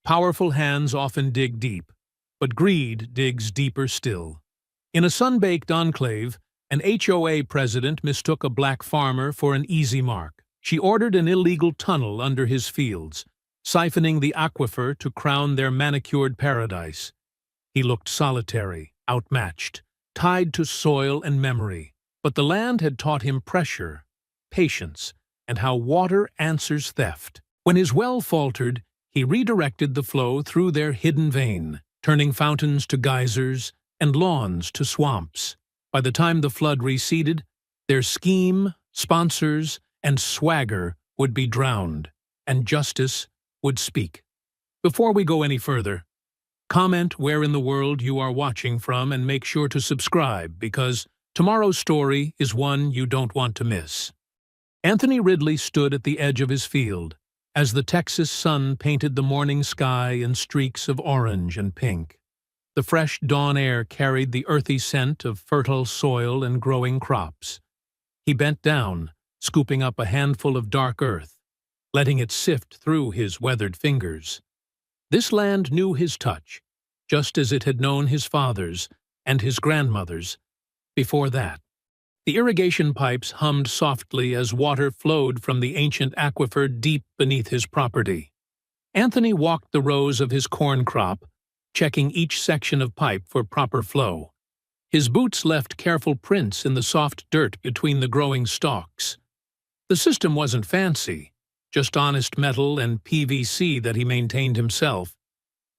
Powerful hands often dig deep, but greed digs deeper still. In a sun-baked enclave, an HOA president mistook a black farmer for an easy mark. She ordered an illegal tunnel under his fields, siphoning the aquifer to crown their manicured paradise. He looked solitary, outmatched, tied to soil and memory. But the land had taught him pressure, patience, and how water answers theft. When his well faltered, he redirected the flow through their hidden vein, turning fountains to geysers and lawns to swamps. By the time the flood receded, their scheme, sponsors, and swagger would be drowned, and justice would speak. Before we go any further, comment where in the world you are watching from and make sure to subscribe, because tomorrow's story is one you don't want to miss. Anthony Ridley stood at the edge of his field as the Texas sun painted the morning sky in streaks of orange and pink. The fresh dawn air carried the earthy scent of fertile soil and growing crops. He bent down, scooping up a handful of dark earth, letting it sift through his weathered fingers. This land knew his touch, just as it had known his father's and his grandmother's before that. The irrigation pipes hummed softly as water flowed from the ancient aquifer deep beneath his property. Anthony walked the rows of his corn crop, checking each section of pipe for proper flow. His boots left careful prints in the soft dirt between the growing stalks. The system wasn't fancy, just honest metal and PVC that he maintained himself,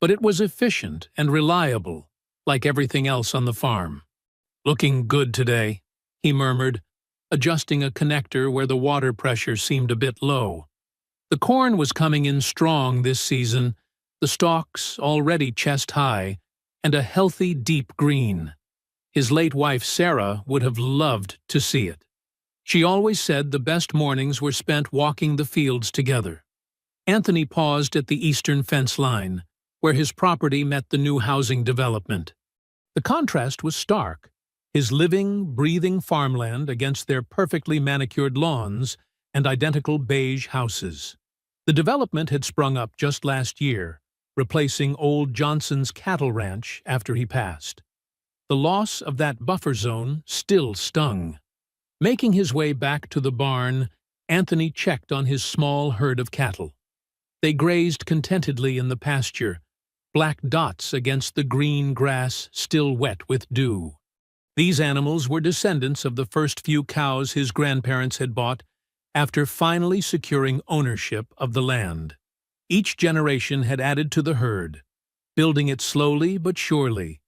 but it was efficient and reliable, like everything else on the farm. "Looking good today," he murmured, adjusting a connector where the water pressure seemed a bit low. The corn was coming in strong this season, the stalks already chest-high, and a healthy deep green. His late wife Sarah would have loved to see it. She always said the best mornings were spent walking the fields together. Anthony paused at the eastern fence line, where his property met the new housing development. The contrast was stark. His living, breathing farmland against their perfectly manicured lawns and identical beige houses. The development had sprung up just last year, replacing old Johnson's cattle ranch after he passed. The loss of that buffer zone still stung. Making his way back to the barn, Anthony checked on his small herd of cattle. They grazed contentedly in the pasture, black dots against the green grass still wet with dew. These animals were descendants of the first few cows his grandparents had bought after finally securing ownership of the land. Each generation had added to the herd, building it slowly but surely,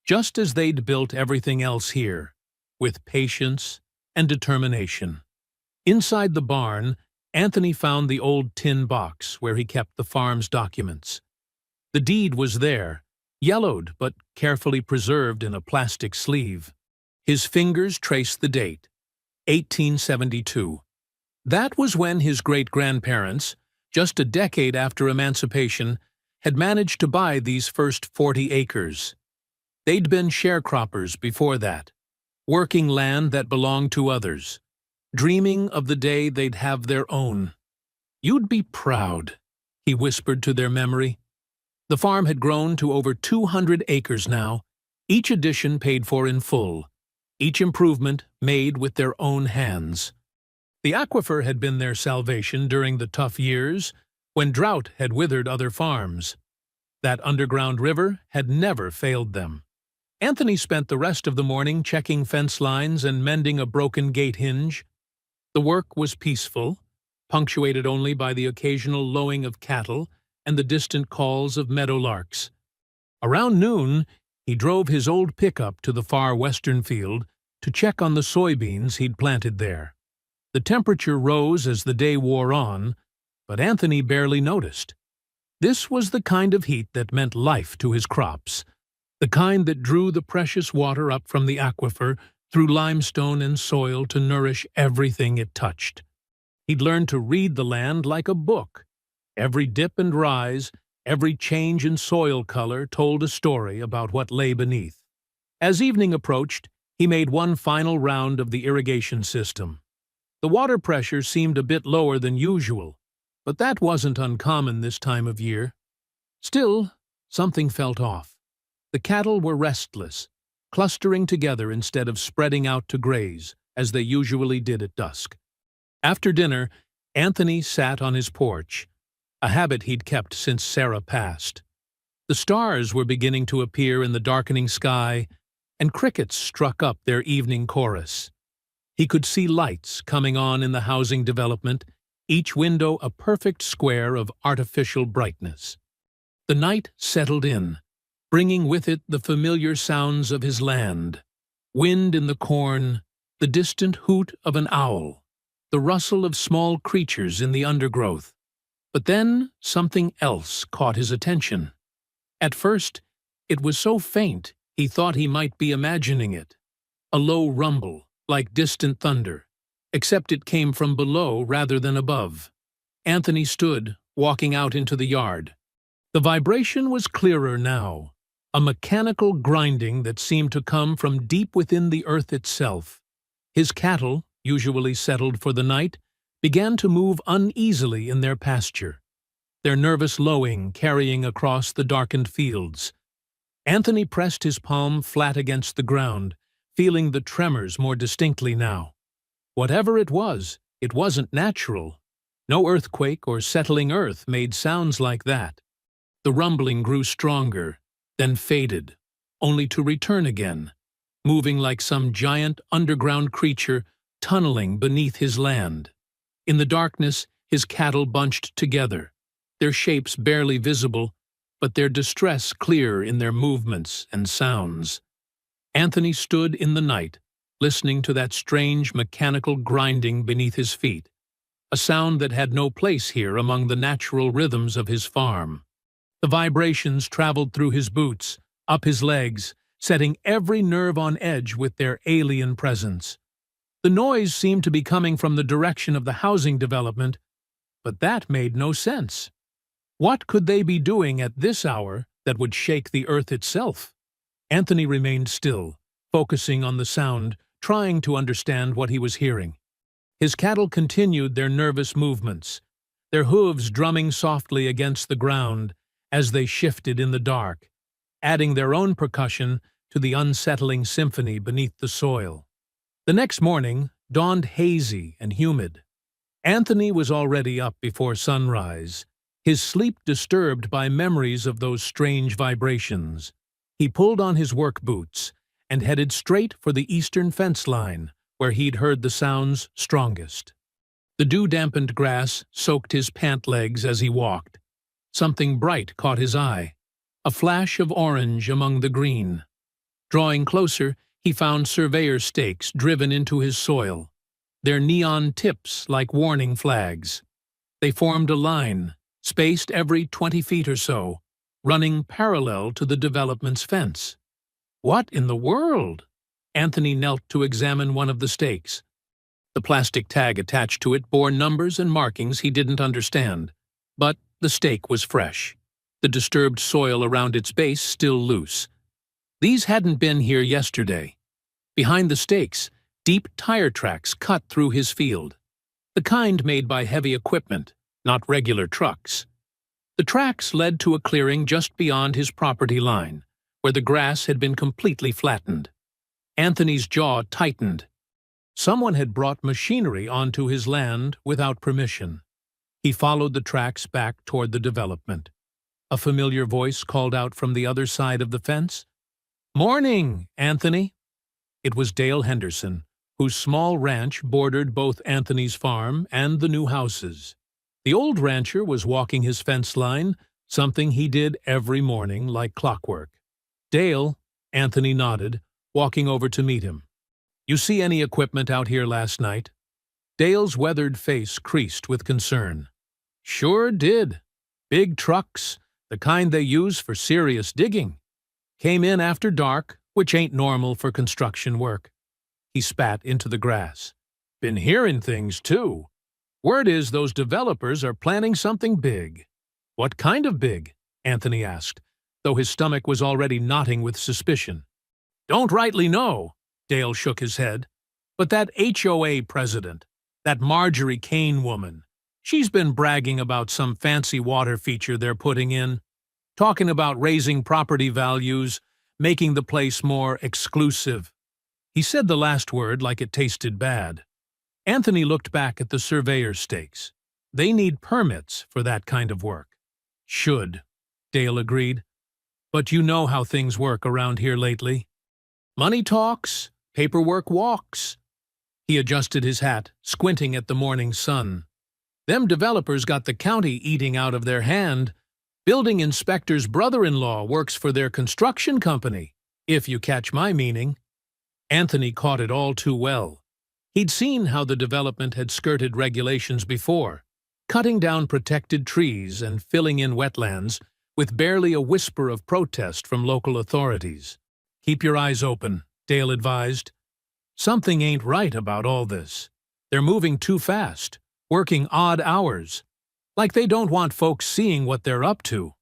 just as they'd built everything else here, with patience and determination. Inside the barn, Anthony found the old tin box where he kept the farm's documents. The deed was there, yellowed but carefully preserved in a plastic sleeve. His fingers traced the date, 1872. That was when his great-grandparents, just a decade after emancipation, had managed to buy these first 40 acres. They'd been sharecroppers before that, working land that belonged to others, dreaming of the day they'd have their own. "You'd be proud," he whispered to their memory. The farm had grown to over 200 acres now, each addition paid for in full, each improvement made with their own hands. The aquifer had been their salvation during the tough years when drought had withered other farms. That underground river had never failed them. Anthony spent the rest of the morning checking fence lines and mending a broken gate hinge. The work was peaceful, punctuated only by the occasional lowing of cattle and the distant calls of meadowlarks. Around noon, he drove his old pickup to the far western field to check on the soybeans he'd planted there. The temperature rose as the day wore on, but Anthony barely noticed. This was the kind of heat that meant life to his crops, the kind that drew the precious water up from the aquifer through limestone and soil to nourish everything it touched. He'd learned to read the land like a book. Every dip and rise, every change in soil color told a story about what lay beneath. As evening approached, he made one final round of the irrigation system. The water pressure seemed a bit lower than usual, but that wasn't uncommon this time of year. Still, something felt off. The cattle were restless, clustering together instead of spreading out to graze, as they usually did at dusk. After dinner, Anthony sat on his porch, a habit he'd kept since Sarah passed. The stars were beginning to appear in the darkening sky, and crickets struck up their evening chorus. He could see lights coming on in the housing development, each window a perfect square of artificial brightness. The night settled in, bringing with it the familiar sounds of his land: wind in the corn, the distant hoot of an owl, the rustle of small creatures in the undergrowth. But then something else caught his attention. At first, it was so faint he thought he might be imagining it. A low rumble, like distant thunder, except it came from below rather than above. Anthony stood, walking out into the yard. The vibration was clearer now, a mechanical grinding that seemed to come from deep within the earth itself. His cattle, usually settled for the night, began to move uneasily in their pasture, their nervous lowing carrying across the darkened fields. Anthony pressed his palm flat against the ground, feeling the tremors more distinctly now. Whatever it wasn't natural. No earthquake or settling earth made sounds like that. The rumbling grew stronger, then faded, only to return again, moving like some giant underground creature tunneling beneath his land. In the darkness, his cattle bunched together, their shapes barely visible, but their distress clear in their movements and sounds. Anthony stood in the night, listening to that strange mechanical grinding beneath his feet, a sound that had no place here among the natural rhythms of his farm. The vibrations traveled through his boots, up his legs, setting every nerve on edge with their alien presence. The noise seemed to be coming from the direction of the housing development, but that made no sense. What could they be doing at this hour that would shake the earth itself? Anthony remained still, focusing on the sound, trying to understand what he was hearing. His cattle continued their nervous movements, their hooves drumming softly against the ground as they shifted in the dark, adding their own percussion to the unsettling symphony beneath the soil. The next morning dawned hazy and humid. Anthony was already up before sunrise, his sleep disturbed by memories of those strange vibrations. He pulled on his work boots and headed straight for the eastern fence line, where he'd heard the sounds strongest. The dew-dampened grass soaked his pant legs as he walked. Something bright caught his eye, a flash of orange among the green. Drawing closer, he found surveyor stakes driven into his soil, their neon tips like warning flags. They formed a line, spaced every 20 feet or so, running parallel to the development's fence. What in the world? Anthony knelt to examine one of the stakes. The plastic tag attached to it bore numbers and markings he didn't understand, but the stake was fresh, the disturbed soil around its base still loose. These hadn't been here yesterday. Behind the stakes, deep tire tracks cut through his field, the kind made by heavy equipment, not regular trucks. The tracks led to a clearing just beyond his property line, where the grass had been completely flattened. Anthony's jaw tightened. Someone had brought machinery onto his land without permission. He followed the tracks back toward the development. A familiar voice called out from the other side of the fence. "Morning, Anthony." It was Dale Henderson, whose small ranch bordered both Anthony's farm and the new houses. The old rancher was walking his fence line, something he did every morning like clockwork. "Dale," Anthony nodded, walking over to meet him. "You see any equipment out here last night?" Dale's weathered face creased with concern. "Sure did. Big trucks, the kind they use for serious digging. Came in after dark, which ain't normal for construction work." He spat into the grass. "Been hearing things, too. Word is those developers are planning something big." "What kind of big?" Anthony asked, though his stomach was already knotting with suspicion. "Don't rightly know," Dale shook his head. "But that HOA president, that Marjorie Kane woman, she's been bragging about some fancy water feature they're putting in. talking about raising property values, making the place more exclusive. He said the last word like it tasted bad. Anthony looked back at the surveyor's stakes. They need permits for that kind of work. Should, Dale agreed. But you know how things work around here lately. Money talks, paperwork walks. He adjusted his hat, squinting at the morning sun. Them developers got the county eating out of their hand. Building inspector's brother-in-law works for their construction company, if you catch my meaning. Anthony caught it all too well. He'd seen how the development had skirted regulations before, cutting down protected trees and filling in wetlands with barely a whisper of protest from local authorities. Keep your eyes open, Dale advised. Something ain't right about all this. They're moving too fast, working odd hours, like they don't want folks seeing what they're up to.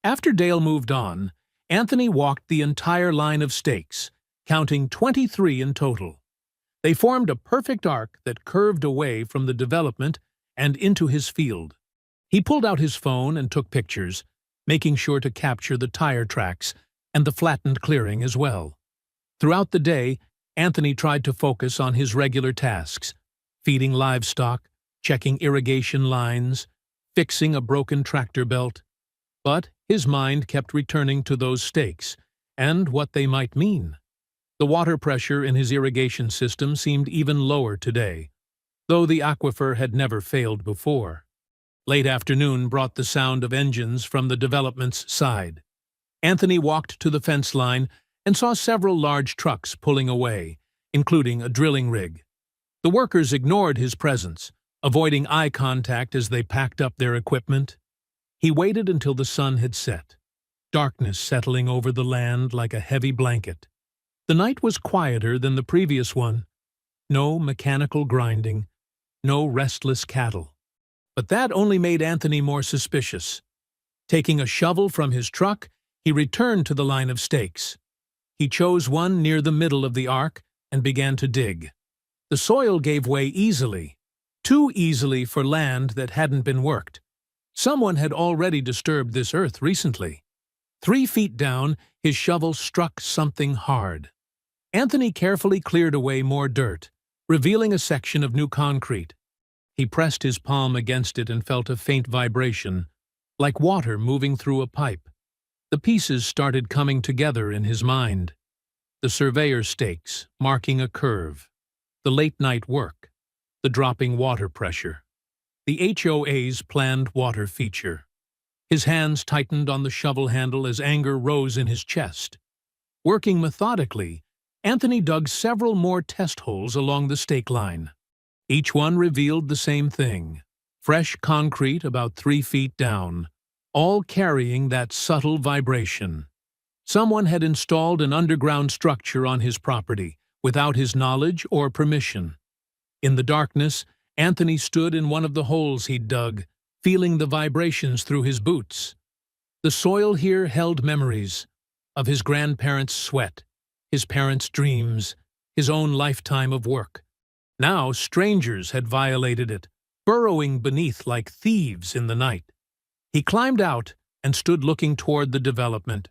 After Dale moved on, Anthony walked the entire line of stakes, counting 23 in total. They formed a perfect arc that curved away from the development and into his field. He pulled out his phone and took pictures, making sure to capture the tire tracks and the flattened clearing as well. Throughout the day, Anthony tried to focus on his regular tasks, feeding livestock, checking irrigation lines, fixing a broken tractor belt. But his mind kept returning to those stakes and what they might mean. The water pressure in his irrigation system seemed even lower today, though the aquifer had never failed before. Late afternoon brought the sound of engines from the development's side. Anthony walked to the fence line and saw several large trucks pulling away, including a drilling rig. The workers ignored his presence, avoiding eye contact as they packed up their equipment. He waited until the sun had set, darkness settling over the land like a heavy blanket. The night was quieter than the previous one. No mechanical grinding, no restless cattle. But that only made Anthony more suspicious. Taking a shovel from his truck, he returned to the line of stakes. He chose one near the middle of the arc and began to dig. The soil gave way easily, too easily for land that hadn't been worked. Someone had already disturbed this earth recently. 3 feet down, his shovel struck something hard. Anthony carefully cleared away more dirt, revealing a section of new concrete. He pressed his palm against it and felt a faint vibration, like water moving through a pipe. The pieces started coming together in his mind. The surveyor's stakes, marking a curve. The late-night work. The dropping water pressure. The HOA's planned water feature. His hands tightened on the shovel handle as anger rose in his chest. Working methodically, Anthony dug several more test holes along the stake line. Each one revealed the same thing. Fresh concrete about 3 feet down, all carrying that subtle vibration. Someone had installed an underground structure on his property, without his knowledge or permission. In the darkness, Anthony stood in one of the holes he'd dug, feeling the vibrations through his boots. The soil here held memories of his grandparents' sweat, his parents' dreams, his own lifetime of work. Now strangers had violated it, burrowing beneath like thieves in the night. He climbed out and stood looking toward the development,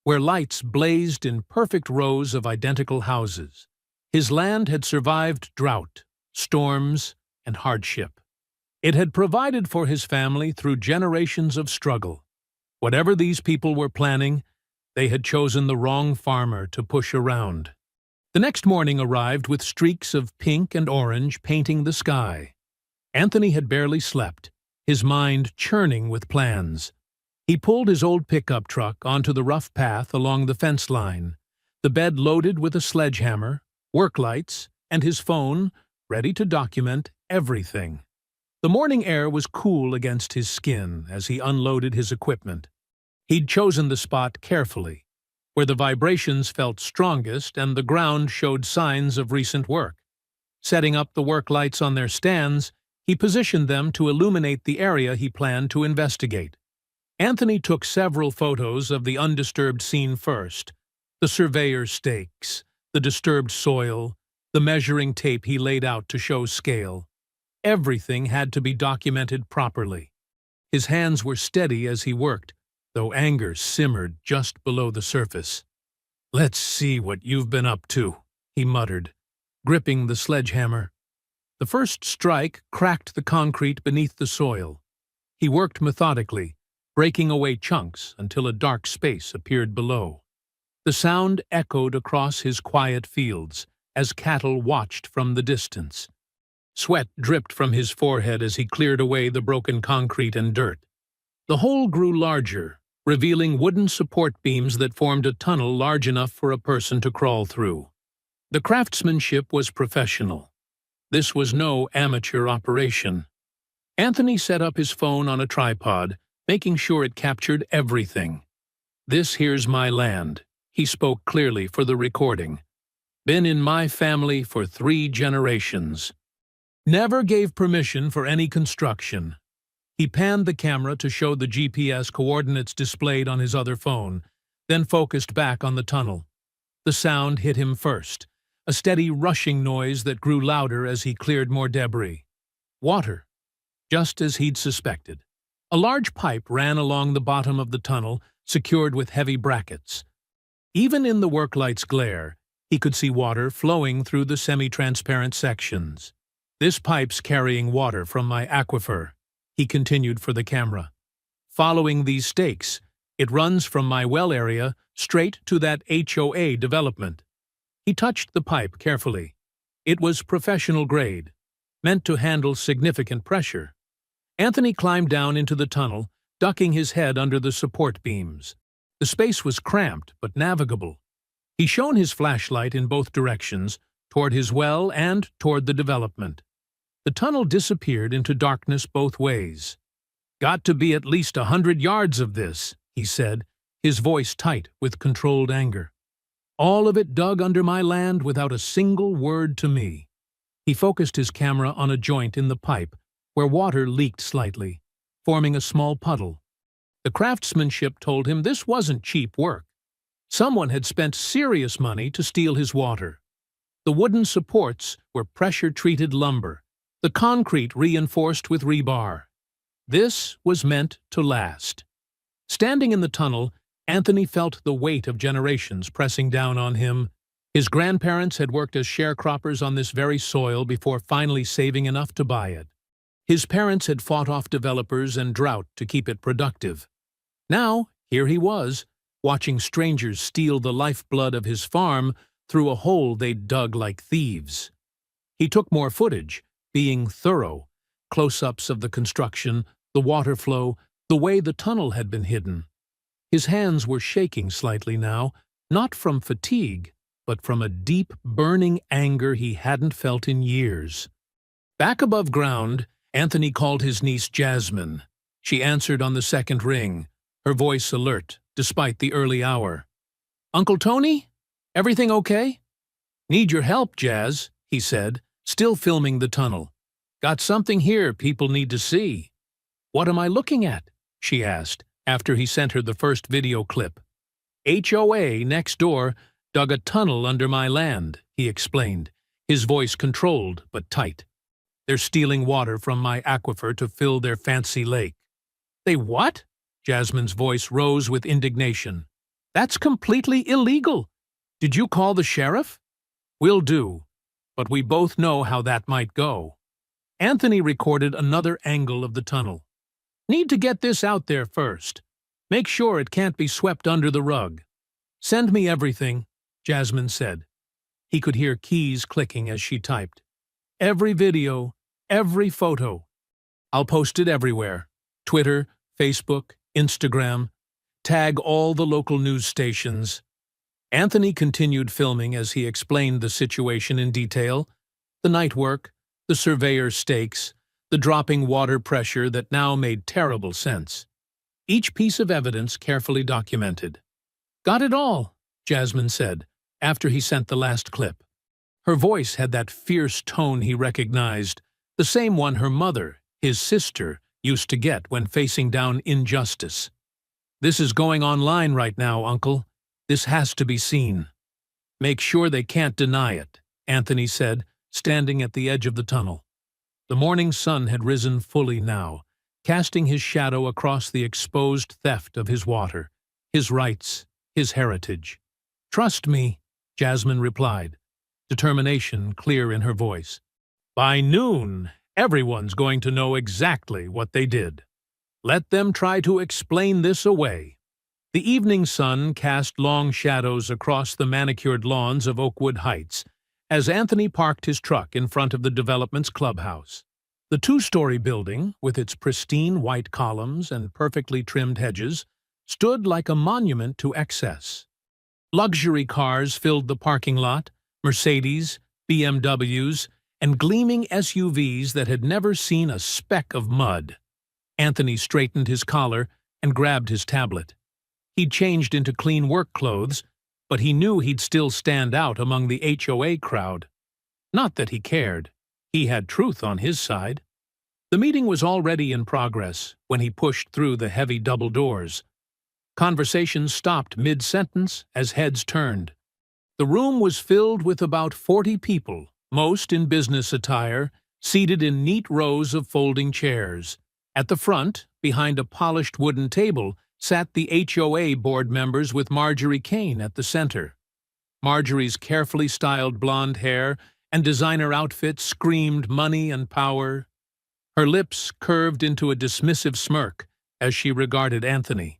where lights blazed in perfect rows of identical houses. His land had survived drought, storms, and hardship. It had provided for his family through generations of struggle. Whatever these people were planning, they had chosen the wrong farmer to push around. The next morning arrived with streaks of pink and orange painting the sky. Anthony had barely slept, his mind churning with plans. He pulled his old pickup truck onto the rough path along the fence line, the bed loaded with a sledgehammer, work lights, and his phone, ready to document everything. The morning air was cool against his skin as he unloaded his equipment. He'd chosen the spot carefully, where the vibrations felt strongest and the ground showed signs of recent work. Setting up the work lights on their stands, he positioned them to illuminate the area he planned to investigate. Anthony took several photos of the undisturbed scene first, the surveyor's stakes, the disturbed soil, the measuring tape he laid out to show scale. Everything had to be documented properly. His hands were steady as he worked, though anger simmered just below the surface. "Let's see what you've been up to," he muttered, gripping the sledgehammer. The first strike cracked the concrete beneath the soil. He worked methodically, breaking away chunks until a dark space appeared below. The sound echoed across his quiet fields as cattle watched from the distance. Sweat dripped from his forehead as he cleared away the broken concrete and dirt. The hole grew larger, revealing wooden support beams that formed a tunnel large enough for a person to crawl through. The craftsmanship was professional. This was no amateur operation. Anthony set up his phone on a tripod, making sure it captured everything. "This here's my land," he spoke clearly for the recording. "Been in my family for 3 generations. Never gave permission for any construction." He panned the camera to show the GPS coordinates displayed on his other phone, then focused back on the tunnel. The sound hit him first, a steady rushing noise that grew louder as he cleared more debris. Water, just as he'd suspected. A large pipe ran along the bottom of the tunnel, secured with heavy brackets. Even in the worklight's glare, he could see water flowing through the semi-transparent sections. "This pipe's carrying water from my aquifer," he continued for the camera. "Following these stakes, it runs from my well area straight to that HOA development." He touched the pipe carefully. It was professional grade, meant to handle significant pressure. Anthony climbed down into the tunnel, ducking his head under the support beams. The space was cramped but navigable. He shone his flashlight in both directions, toward his well and toward the development. The tunnel disappeared into darkness both ways. "Got to be at least 100 yards of this," he said, his voice tight with controlled anger. "All of it dug under my land without a single word to me." He focused his camera on a joint in the pipe, where water leaked slightly, forming a small puddle. The craftsmanship told him this wasn't cheap work. Someone had spent serious money to steal his water. The wooden supports were pressure-treated lumber, the concrete reinforced with rebar. This was meant to last. Standing in the tunnel, Anthony felt the weight of generations pressing down on him. His grandparents had worked as sharecroppers on this very soil before finally saving enough to buy it. His parents had fought off developers and drought to keep it productive. Now, here he was, watching strangers steal the lifeblood of his farm through a hole they'd dug like thieves. He took more footage, being thorough, close-ups of the construction, the water flow, the way the tunnel had been hidden. His hands were shaking slightly now, not from fatigue, but from a deep, burning anger he hadn't felt in years. Back above ground, Anthony called his niece Jasmine. She answered on the second ring, her voice alert, despite the early hour. "Uncle Tony? Everything okay?" "Need your help, Jazz," he said, still filming the tunnel. "Got something here people need to see." "What am I looking at?" she asked, after he sent her the first video clip. "HOA next door dug a tunnel under my land," he explained, his voice controlled but tight. "They're stealing water from my aquifer to fill their fancy lake." "They what?" Jasmine's voice rose with indignation. "That's completely illegal. Did you call the sheriff?" "Will do, but we both know how that might go." Anthony recorded another angle of the tunnel. "Need to get this out there first. Make sure it can't be swept under the rug." "Send me everything," Jasmine said. He could hear keys clicking as she typed. "Every video, every photo. I'll post it everywhere. Twitter, Facebook, Instagram. Tag all the local news stations." Anthony continued filming as he explained the situation in detail. The night work, the surveyor's stakes, the dropping water pressure that now made terrible sense. Each piece of evidence carefully documented. "Got it all," Jasmine said, after he sent the last clip. Her voice had that fierce tone he recognized, the same one her mother, his sister, used to get when facing down injustice. "This is going online right now, Uncle. This has to be seen." "Make sure they can't deny it," Anthony said, standing at the edge of the tunnel. The morning sun had risen fully now, casting his shadow across the exposed theft of his water, his rights, his heritage. "Trust me," Jasmine replied, determination clear in her voice. "By noon, everyone's going to know exactly what they did. Let them try to explain this away." The evening sun cast long shadows across the manicured lawns of Oakwood Heights as Anthony parked his truck in front of the development's clubhouse. The two-story building, with its pristine white columns and perfectly trimmed hedges, stood like a monument to excess. Luxury cars filled the parking lot, Mercedes, BMWs, and gleaming SUVs that had never seen a speck of mud. Anthony straightened his collar and grabbed his tablet. He'd changed into clean work clothes, but he knew he'd still stand out among the HOA crowd. Not that he cared. He had truth on his side. The meeting was already in progress when he pushed through the heavy double doors. Conversation stopped mid-sentence as heads turned. The room was filled with about 40 people, most in business attire, seated in neat rows of folding chairs. At the front, behind a polished wooden table, sat the HOA board members with Marjorie Kane at the center. Marjorie's carefully styled blonde hair and designer outfit screamed money and power. Her lips curved into a dismissive smirk as she regarded Anthony.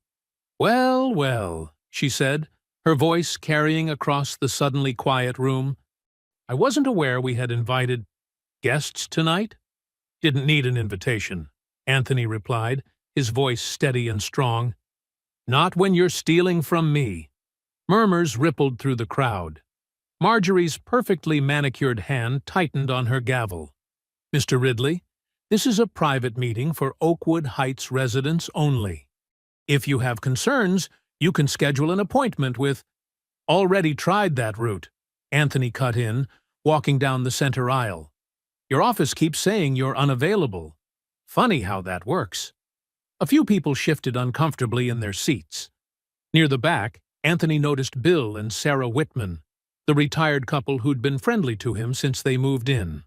"Well, well," she said, her voice carrying across the suddenly quiet room. "I wasn't aware we had invited guests tonight." "Didn't need an invitation," Anthony replied, his voice steady and strong. "Not when you're stealing from me." Murmurs rippled through the crowd. Marjorie's perfectly manicured hand tightened on her gavel. "Mr. Ridley, this is a private meeting for Oakwood Heights residents only. If you have concerns, you can schedule an appointment with—" "Already tried that route," Anthony cut in, walking down the center aisle. "Your office keeps saying you're unavailable. Funny how that works." A few people shifted uncomfortably in their seats. Near the back, Anthony noticed Bill and Sarah Whitman, the retired couple who'd been friendly to him since they moved in.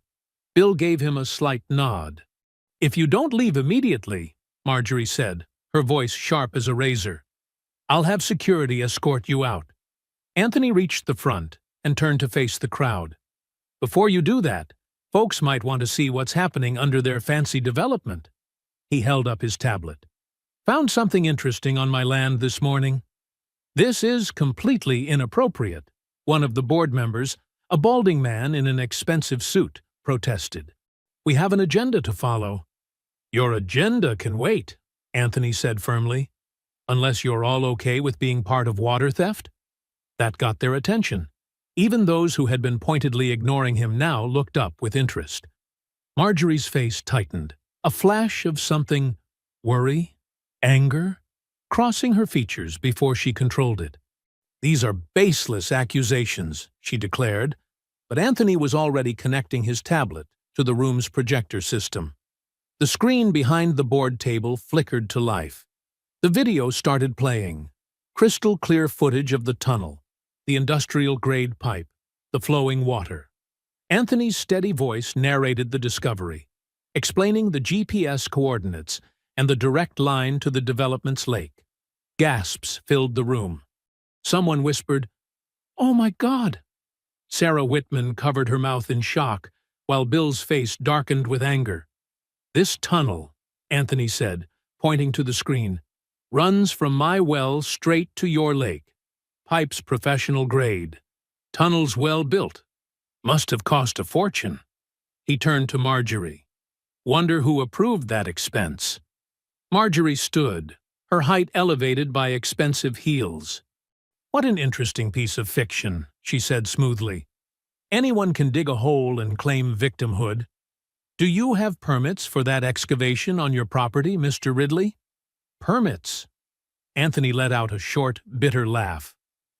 Bill gave him a slight nod. "If you don't leave immediately," Marjorie said, her voice sharp as a razor, "I'll have security escort you out." Anthony reached the front and turned to face the crowd. "Before you do that, folks might want to see what's happening under their fancy development." He held up his tablet. "Found something interesting on my land this morning." "This is completely inappropriate," one of the board members, a balding man in an expensive suit, protested. "We have an agenda to follow." "Your agenda can wait," Anthony said firmly. "Unless you're all okay with being part of water theft?" That got their attention. Even those who had been pointedly ignoring him now looked up with interest. Marjorie's face tightened, a flash of something, worry, anger, crossing her features before she controlled it. "These are baseless accusations," she declared, but Anthony was already connecting his tablet to the room's projector system. The screen behind the board table flickered to life. The video started playing. Crystal-clear footage of the tunnel, the industrial-grade pipe, the flowing water. Anthony's steady voice narrated the discovery, explaining the GPS coordinates and the direct line to the development's lake. Gasps filled the room. Someone whispered, "Oh my God!" Sarah Whitman covered her mouth in shock, while Bill's face darkened with anger. "This tunnel," Anthony said, pointing to the screen, "runs from my well straight to your lake. Pipes professional grade. Tunnels well built. Must have cost a fortune." He turned to Marjorie. "Wonder who approved that expense." Marjorie stood, her height elevated by expensive heels. "What an interesting piece of fiction," she said smoothly. "Anyone can dig a hole and claim victimhood. Do you have permits for that excavation on your property, Mr. Ridley?" "Permits?" Anthony let out a short, bitter laugh.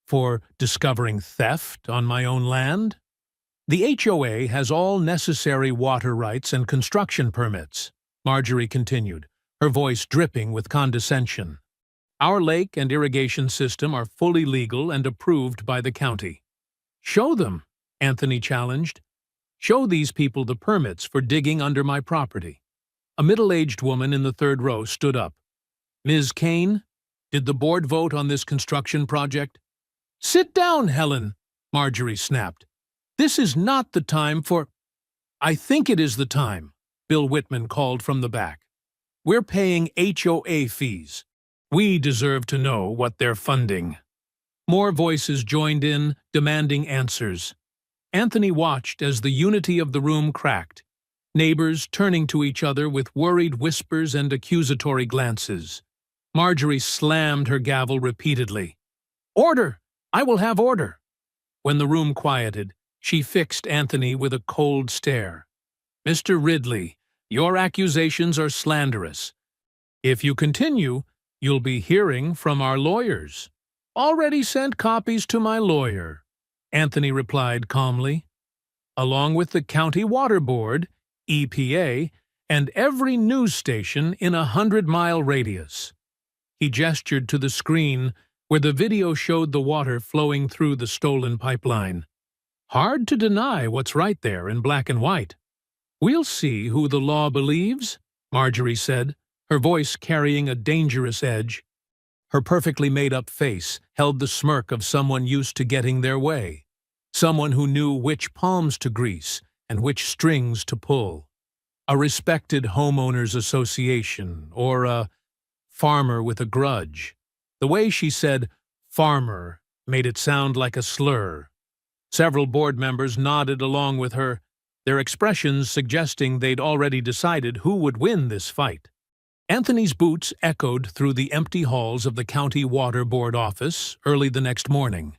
"For discovering theft on my own land?" "The HOA has all necessary water rights and construction permits," Marjorie continued, her voice dripping with condescension. "Our lake and irrigation system are fully legal and approved by the county." "Show them," Anthony challenged. "Show these people the permits for digging under my property." A middle-aged woman in the third row stood up. "Ms. Kane, did the board vote on this construction project?" "Sit down, Helen," Marjorie snapped. "This is not the time for—" "I think it is the time," Bill Whitman called from the back. "We're paying HOA fees. We deserve to know what they're funding." More voices joined in, demanding answers. Anthony watched as the unity of the room cracked, neighbors turning to each other with worried whispers and accusatory glances. Marjorie slammed her gavel repeatedly. "Order! I will have order!" When the room quieted, she fixed Anthony with a cold stare. "Mr. Ridley, your accusations are slanderous. If you continue, you'll be hearing from our lawyers." "Already sent copies to my lawyer," Anthony replied calmly. "Along with the County Water Board, EPA, and every news station in a 100-mile radius." He gestured to the screen where the video showed the water flowing through the stolen pipeline. "Hard to deny what's right there in black and white." "We'll see who the law believes," Marjorie said, her voice carrying a dangerous edge. Her perfectly made-up face held the smirk of someone used to getting their way, someone who knew which palms to grease and which strings to pull. A respected homeowners association, or a farmer with a grudge. The way she said "farmer" made it sound like a slur. Several board members nodded along with her, their expressions suggesting they'd already decided who would win this fight. Anthony's boots echoed through the empty halls of the County Water Board office early the next morning.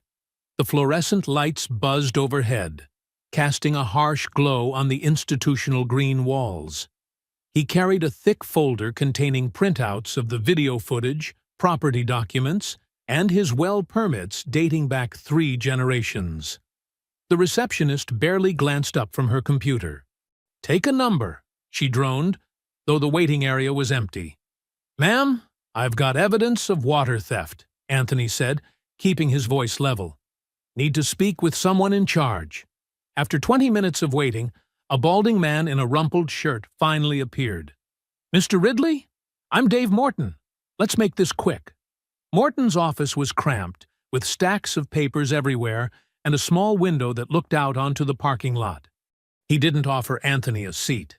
The fluorescent lights buzzed overhead, casting a harsh glow on the institutional green walls. He carried a thick folder containing printouts of the video footage, property documents, and his well permits dating back 3 generations. The receptionist barely glanced up from her computer. "Take a number," she droned, though the waiting area was empty. "Ma'am, I've got evidence of water theft," Anthony said, keeping his voice level. "Need to speak with someone in charge." After 20 minutes of waiting, a balding man in a rumpled shirt finally appeared. "Mr. Ridley? I'm Dave Morton. Let's make this quick." Morton's office was cramped, with stacks of papers everywhere and a small window that looked out onto the parking lot. He didn't offer Anthony a seat.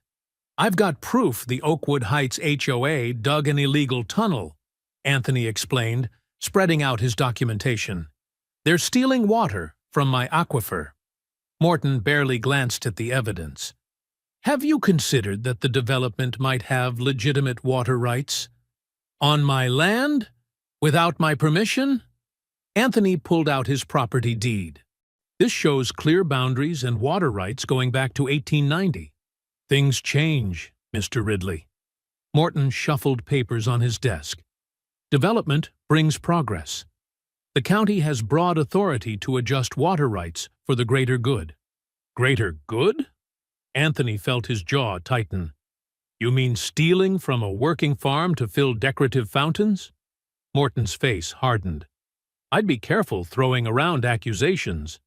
"I've got proof the Oakwood Heights HOA dug an illegal tunnel," Anthony explained, spreading out his documentation. "They're stealing water from my aquifer." Morton barely glanced at the evidence. "Have you considered that the development might have legitimate water rights? On my land? Without my permission?" Anthony pulled out his property deed. "This shows clear boundaries and water rights going back to 1890. "Things change, Mr. Ridley." Morton shuffled papers on his desk. "Development brings progress. The county has broad authority to adjust water rights for the greater good." "Greater good?" Anthony felt his jaw tighten. "You mean stealing from a working farm to fill decorative fountains?" Morton's face hardened. "I'd be careful throwing around accusations.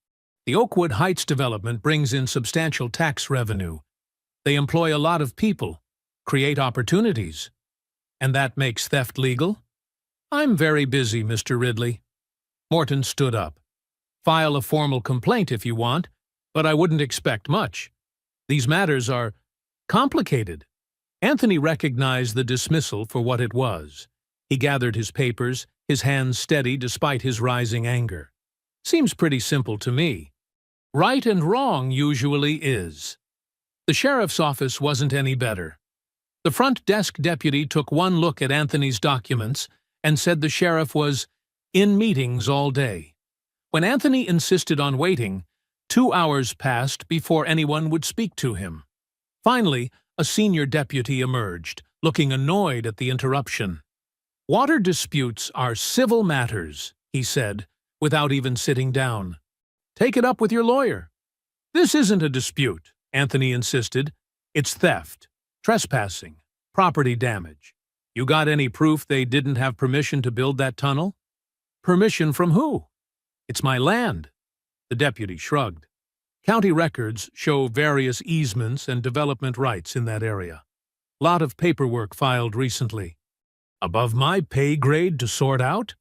The Oakwood Heights development brings in substantial tax revenue. They employ a lot of people, create opportunities. And that makes theft legal?" "I'm very busy, Mr. Ridley." Morton stood up. "File a formal complaint if you want, but I wouldn't expect much. These matters are complicated." Anthony recognized the dismissal for what it was. He gathered his papers, his hands steady despite his rising anger. "Seems pretty simple to me. Right and wrong usually is." The sheriff's office wasn't any better. The front desk deputy took one look at Anthony's documents and said the sheriff was in meetings all day. When Anthony insisted on waiting, 2 hours passed before anyone would speak to him. Finally, a senior deputy emerged, looking annoyed at the interruption. "Water disputes are civil matters," he said, without even sitting down. "Take it up with your lawyer." "This isn't a dispute," Anthony insisted. "It's theft, trespassing, property damage. You got any proof they didn't have permission to build that tunnel?" "Permission from who?" "It's my land." The deputy shrugged. "County records show various easements and development rights in that area." Lot of paperwork filed recently. Above my pay grade to sort out?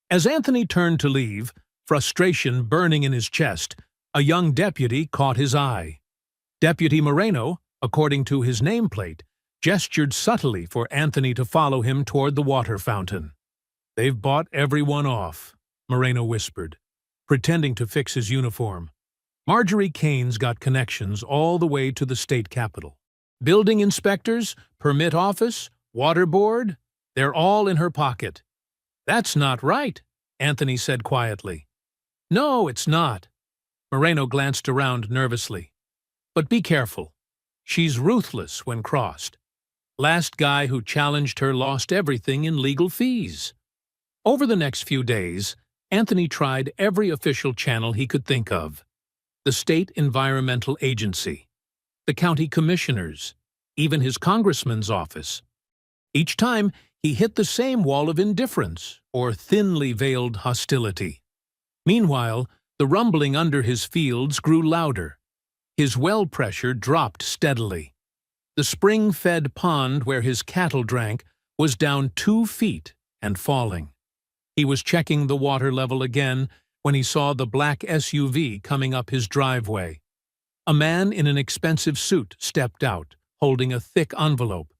As Anthony turned to leave, frustration burning in his chest, a young deputy caught his eye. Deputy Moreno, according to his nameplate, gestured subtly for Anthony to follow him toward the water fountain. "They've bought everyone off," Moreno whispered, pretending to fix his uniform. Marjorie Kane's got connections all the way to the state capitol. Building inspectors, permit office, water board, they're all in her pocket. "That's not right," Anthony said quietly. "No, it's not." Moreno glanced around nervously. "But be careful. She's ruthless when crossed. Last guy who challenged her lost everything in legal fees." Over the next few days, Anthony tried every official channel he could think of. The State Environmental Agency, the county commissioners, even his congressman's office. Each time, he hit the same wall of indifference or thinly veiled hostility. Meanwhile, the rumbling under his fields grew louder. His well pressure dropped steadily. The spring-fed pond where his cattle drank was down 2 feet and falling. He was checking the water level again when he saw the black SUV coming up his driveway. A man in an expensive suit stepped out, holding a thick envelope.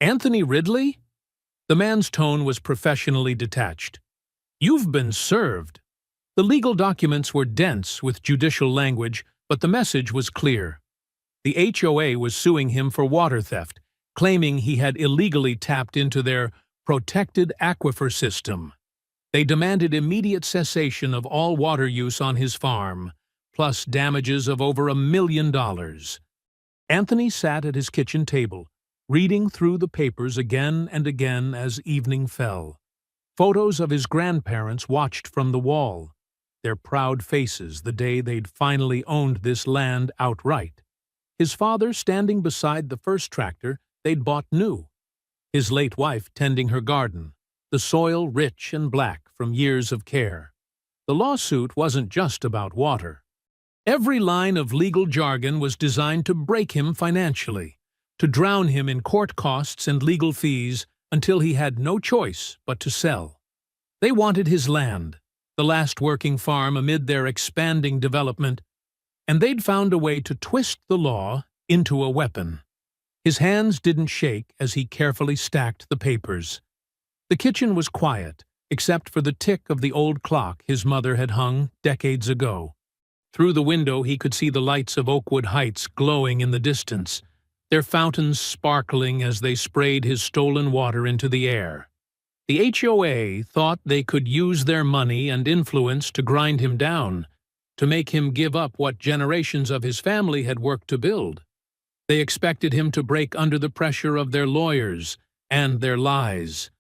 "Anthony Ridley?" The man's tone was professionally detached. "You've been served." The legal documents were dense with judicial language, but the message was clear. The HOA was suing him for water theft, claiming he had illegally tapped into their protected aquifer system. They demanded immediate cessation of all water use on his farm, plus damages of over $1 million. Anthony sat at his kitchen table, reading through the papers again and again as evening fell. Photos of his grandparents watched from the wall, their proud faces the day they'd finally owned this land outright. His father standing beside the first tractor they'd bought new. His late wife tending her garden, the soil rich and black from years of care. The lawsuit wasn't just about water. Every line of legal jargon was designed to break him financially, to drown him in court costs and legal fees until he had no choice but to sell. They wanted his land, the last working farm amid their expanding development, and they'd found a way to twist the law into a weapon. His hands didn't shake as he carefully stacked the papers. The kitchen was quiet, except for the tick of the old clock his mother had hung decades ago. Through the window he could see the lights of Oakwood Heights glowing in the distance, their fountains sparkling as they sprayed his stolen water into the air. The HOA thought they could use their money and influence to grind him down, to make him give up what generations of his family had worked to build. They expected him to break under the pressure of their lawyers and their lies.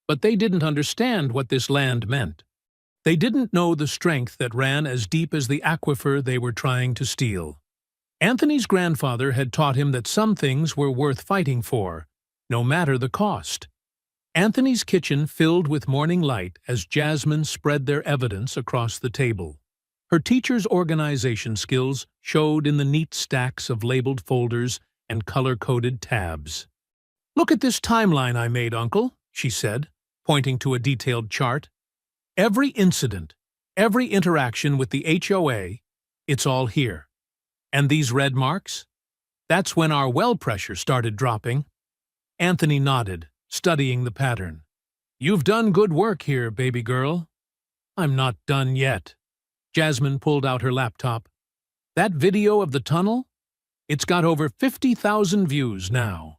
But they didn't understand what this land meant. They didn't know the strength that ran as deep as the aquifer they were trying to steal. Anthony's grandfather had taught him that some things were worth fighting for, no matter the cost. Anthony's kitchen filled with morning light as Jasmine spread their evidence across the table. Her teacher's organization skills showed in the neat stacks of labeled folders and color-coded tabs. "Look at this timeline I made, Uncle," she said, pointing to a detailed chart. "Every incident, every interaction with the HOA, it's all here. And these red marks? That's when our well pressure started dropping." Anthony nodded, studying the pattern. "You've done good work here, baby girl." "I'm not done yet." Jasmine pulled out her laptop. "That video of the tunnel? It's got over 50,000 views now.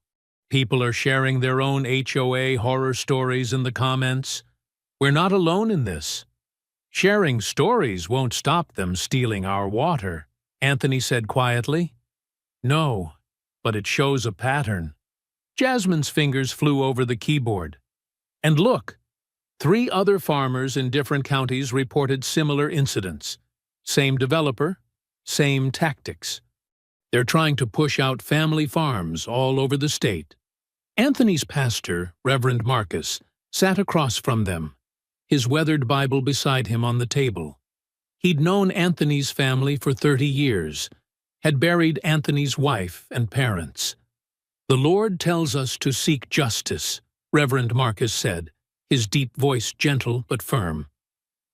People are sharing their own HOA horror stories in the comments. We're not alone in this. Sharing stories won't stop them stealing our water," Anthony said quietly. "No, but it shows a pattern." Jasmine's fingers flew over the keyboard. "And look, 3 other farmers in different counties reported similar incidents. Same developer, same tactics. They're trying to push out family farms all over the state." Anthony's pastor, Reverend Marcus, sat across from them, his weathered Bible beside him on the table. He'd known Anthony's family for 30 years, had buried Anthony's wife and parents. "The Lord tells us to seek justice," Reverend Marcus said, his deep voice gentle but firm.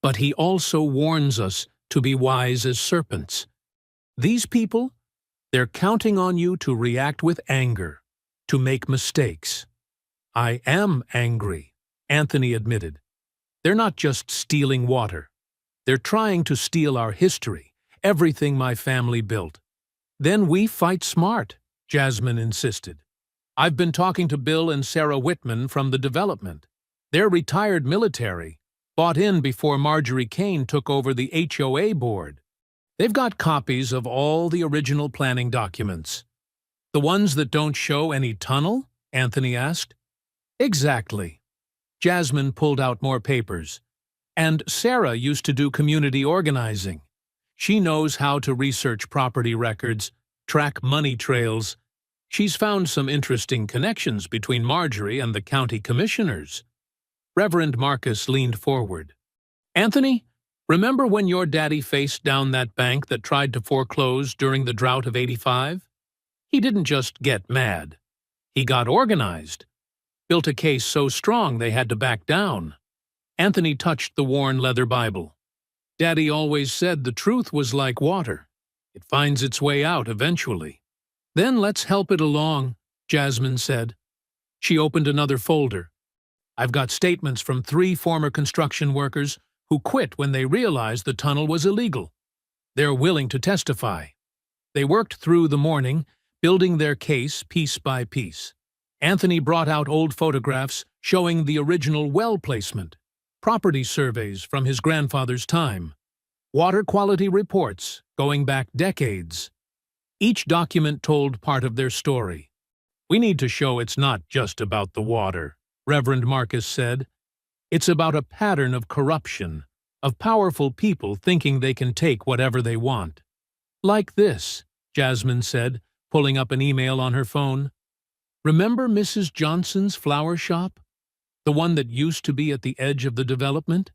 "But he also warns us to be wise as serpents. These people, they're counting on you to react with anger, to make mistakes." "I am angry," Anthony admitted. "They're not just stealing water. They're trying to steal our history, everything my family built." "Then we fight smart," Jasmine insisted. "I've been talking to Bill and Sarah Whitman from the development. They're retired military, bought in before Marjorie Kane took over the HOA board. They've got copies of all the original planning documents." "The ones that don't show any tunnel?" Anthony asked. "Exactly." Jasmine pulled out more papers. "And Sarah used to do community organizing. She knows how to research property records, track money trails. She's found some interesting connections between Marjorie and the county commissioners." Reverend Marcus leaned forward. "Anthony, remember when your daddy faced down that bank that tried to foreclose during the drought of '85? He didn't just get mad. He got organized. Built a case so strong they had to back down." Anthony touched the worn leather Bible. "Daddy always said the truth was like water. It finds its way out eventually." "Then let's help it along," Jasmine said. She opened another folder. "I've got statements from 3 former construction workers who quit when they realized the tunnel was illegal. They're willing to testify." They worked through the morning, building their case piece by piece. Anthony brought out old photographs showing the original well placement, property surveys from his grandfather's time, water quality reports going back decades. Each document told part of their story. "We need to show it's not just about the water," Reverend Marcus said. "It's about a pattern of corruption, of powerful people thinking they can take whatever they want." "Like this," Jasmine said, pulling up an email on her phone. "Remember Mrs. Johnson's flower shop? The one that used to be at the edge of the development?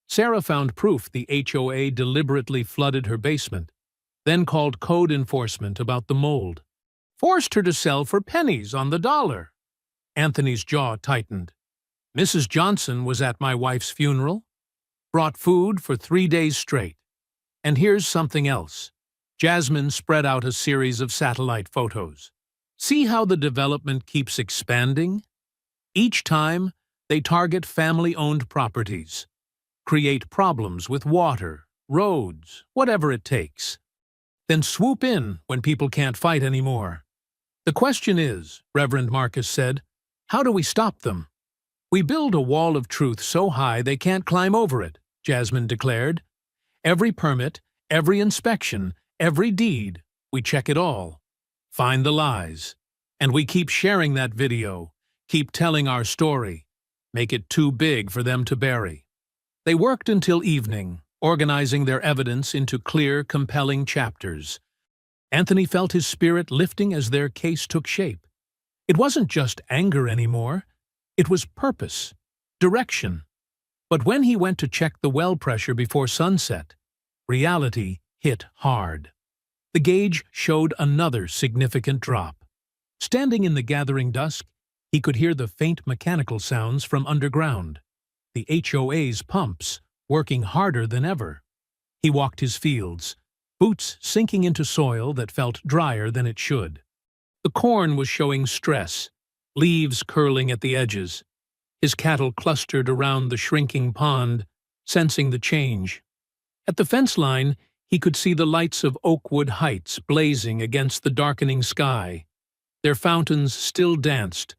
Sarah found proof the HOA deliberately flooded her basement, then called code enforcement about the mold. Forced her to sell for pennies on the dollar." Anthony's jaw tightened. "Mrs. Johnson was at my wife's funeral, brought food for 3 days straight. And here's something else." Jasmine spread out a series of satellite photos. "See how the development keeps expanding? Each time, they target family-owned properties, create problems with water, roads, whatever it takes. Then swoop in when people can't fight anymore. The question is," Reverend Marcus said, "how do we stop them?" "We build a wall of truth so high they can't climb over it," Jasmine declared. "Every permit, every inspection, every deed, we check it all. Find the lies. And we keep sharing that video, keep telling our story, make it too big for them to bury." They worked until evening, organizing their evidence into clear, compelling chapters. Anthony felt his spirit lifting as their case took shape. It wasn't just anger anymore. It was purpose, direction. But when he went to check the well pressure before sunset, reality hit hard. The gauge showed another significant drop. Standing in the gathering dusk, he could hear the faint mechanical sounds from underground, the HOA's pumps working harder than ever. He walked his fields, boots sinking into soil that felt drier than it should. The corn was showing stress, leaves curling at the edges. His cattle clustered around the shrinking pond, sensing the change. At the fence line, he could see the lights of Oakwood Heights blazing against the darkening sky. Their fountains still danced,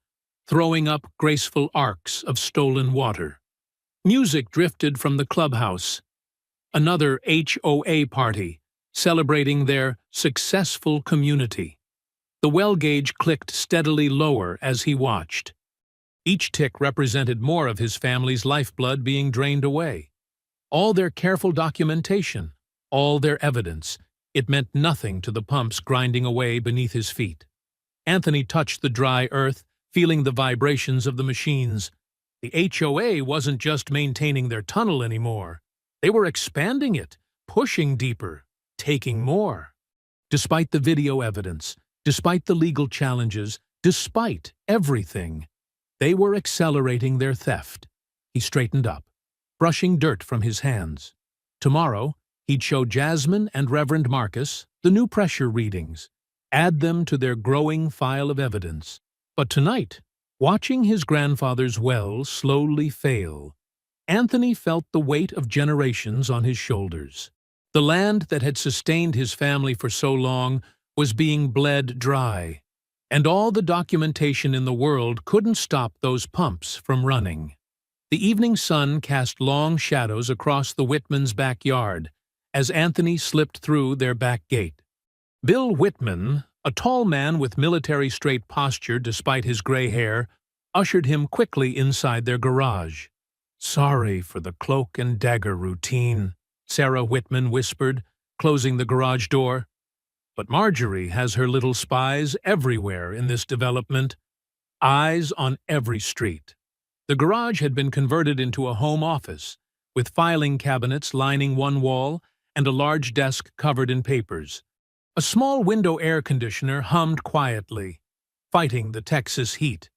throwing up graceful arcs of stolen water. Music drifted from the clubhouse. Another HOA party, celebrating their successful community. The well gauge clicked steadily lower as he watched. Each tick represented more of his family's lifeblood being drained away. All their careful documentation, all their evidence, it meant nothing to the pumps grinding away beneath his feet. Anthony touched the dry earth, feeling the vibrations of the machines. The HOA wasn't just maintaining their tunnel anymore. They were expanding it, pushing deeper, taking more. Despite the video evidence, despite the legal challenges, Despite everything, they were accelerating their theft. He straightened up, brushing dirt from his hands. Tomorrow, he'd show Jasmine and Reverend Marcus the new pressure readings, add them to their growing file of evidence. But tonight, watching his grandfather's well slowly fail, Anthony felt the weight of generations on his shoulders. The land that had sustained his family for so long was being bled dry, and all the documentation in the world couldn't stop those pumps from running. The evening sun cast long shadows across the Whitmans' backyard as Anthony slipped through their back gate. Bill Whitman, a tall man with military-straight posture despite his gray hair, ushered him quickly inside their garage. "Sorry for the cloak and dagger routine," Sarah Whitman whispered, closing the garage door. "But Marjorie has her little spies everywhere in this development, eyes on every street." The garage had been converted into a home office, with filing cabinets lining one wall and a large desk covered in papers. A small window air conditioner hummed quietly, fighting the Texas heat.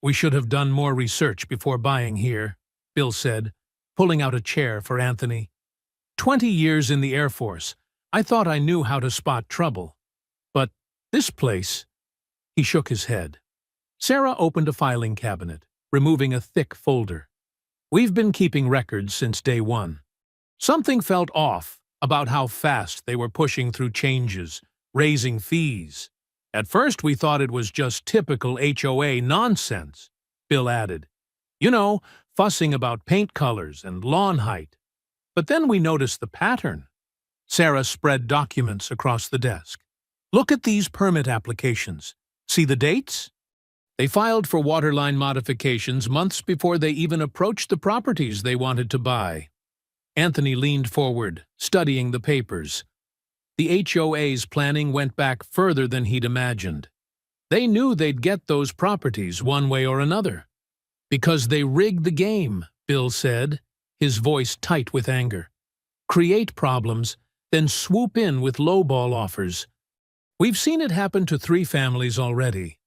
"We should have done more research before buying here," Bill said, pulling out a chair for Anthony. 20 years in the Air Force, I thought I knew how to spot trouble. But this place—" He shook his head. Sarah opened a filing cabinet, removing a thick folder. "We've been keeping records since day one." Something felt off about how fast they were pushing through changes, raising fees. "At first we thought it was just typical HOA nonsense," Bill added. "You know, fussing about paint colors and lawn height. But then we noticed the pattern." Sarah spread documents across the desk. "Look at these permit applications. See the dates? They filed for waterline modifications months before they even approached the properties they wanted to buy." Anthony leaned forward, studying the papers. The HOA's planning went back further than he'd imagined. They knew they'd get those properties one way or another. "Because they rigged the game," Bill said, his voice tight with anger. "Create problems, then swoop in with lowball offers. We've seen it happen to 3 families already."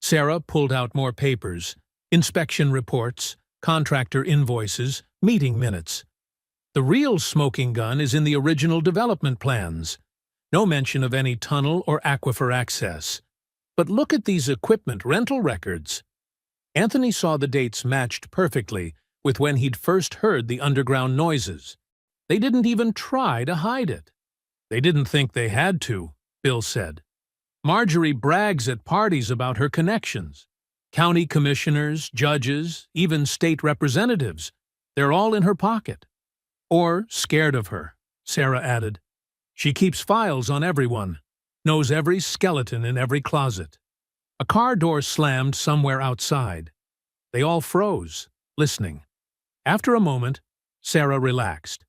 Sarah pulled out more papers, inspection reports, contractor invoices, meeting minutes. "The real smoking gun is in the original development plans. No mention of any tunnel or aquifer access. But look at these equipment rental records." Anthony saw the dates matched perfectly with when he'd first heard the underground noises. They didn't even try to hide it. "They didn't think they had to," Bill said. "Marjorie brags at parties about her connections. County commissioners, judges, even state representatives. They're all in her pocket. Or scared of her," Sarah added. "She keeps files on everyone, knows every skeleton in every closet." A car door slammed somewhere outside. They all froze, listening. After a moment, Sarah relaxed.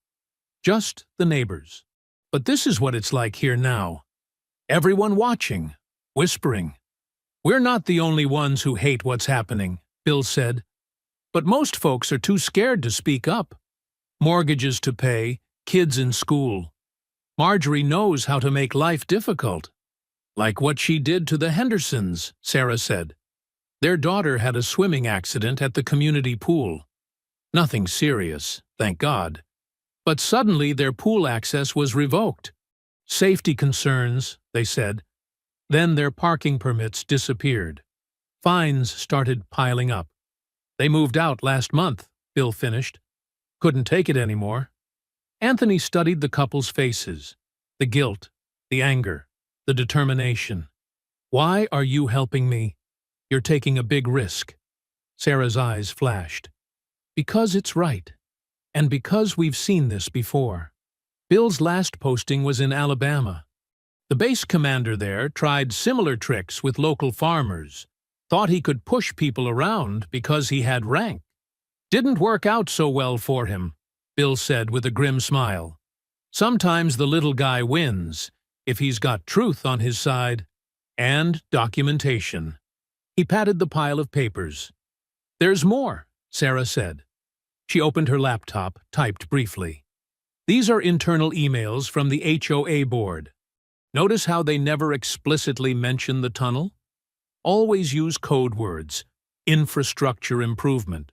Just the neighbors. "But this is what it's like here now. Everyone watching, whispering." "We're not the only ones who hate what's happening," Bill said. "But most folks are too scared to speak up. Mortgages to pay, kids in school. Marjorie knows how to make life difficult. Like what she did to the Hendersons," Sarah said. "Their daughter had a swimming accident at the community pool. Nothing serious, thank God. But suddenly their pool access was revoked. Safety concerns, they said. Then their parking permits disappeared. Fines started piling up. They moved out last month," Bill finished. "Couldn't take it anymore." Anthony studied the couple's faces. The guilt, the anger, the determination. "Why are you helping me? You're taking a big risk." Sarah's eyes flashed. "Because it's right. And because we've seen this before." Bill's last posting was in Alabama. The base commander there tried similar tricks with local farmers, thought he could push people around because he had rank. "Didn't work out so well for him," Bill said with a grim smile. "Sometimes the little guy wins, if he's got truth on his side. And documentation." He patted the pile of papers. "There's more," Sarah said. She opened her laptop, typed briefly. "These are internal emails from the HOA board. Notice how they never explicitly mention the tunnel? Always use code words: infrastructure improvement,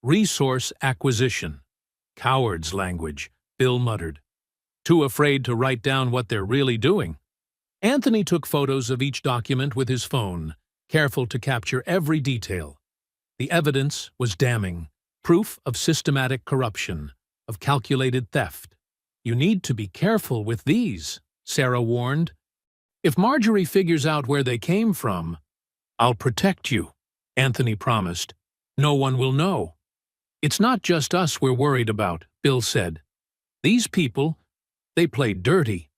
resource acquisition. Coward's language, Bill muttered. Too afraid to write down what they're really doing. Anthony took photos of each document with his phone, careful to capture every detail. The evidence was damning, proof of systematic corruption, of calculated theft. You need to be careful with these, Sarah warned. If Marjorie figures out where they came from, I'll protect you, Anthony promised. No one will know. It's not just us we're worried about, Bill said. These people, they played dirty.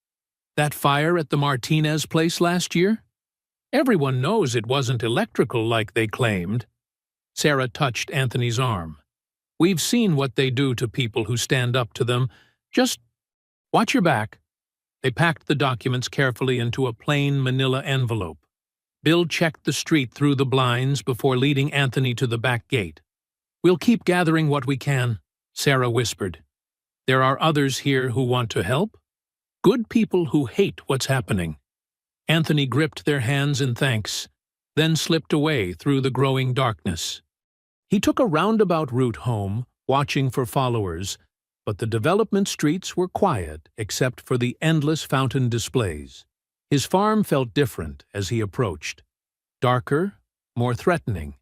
That fire at the Martinez place last year? Everyone knows it wasn't electrical like they claimed. Sarah touched Anthony's arm. We've seen what they do to people who stand up to them. Just watch your back. They packed the documents carefully into a plain manila envelope. Bill checked the street through the blinds before leading Anthony to the back gate. We'll keep gathering what we can, Sarah whispered. There are others here who want to help. Good people who hate what's happening. Anthony gripped their hands in thanks, then slipped away through the growing darkness. He took a roundabout route home, watching for followers, but the development streets were quiet except for the endless fountain displays. His farm felt different as he approached. Darker, more threatening.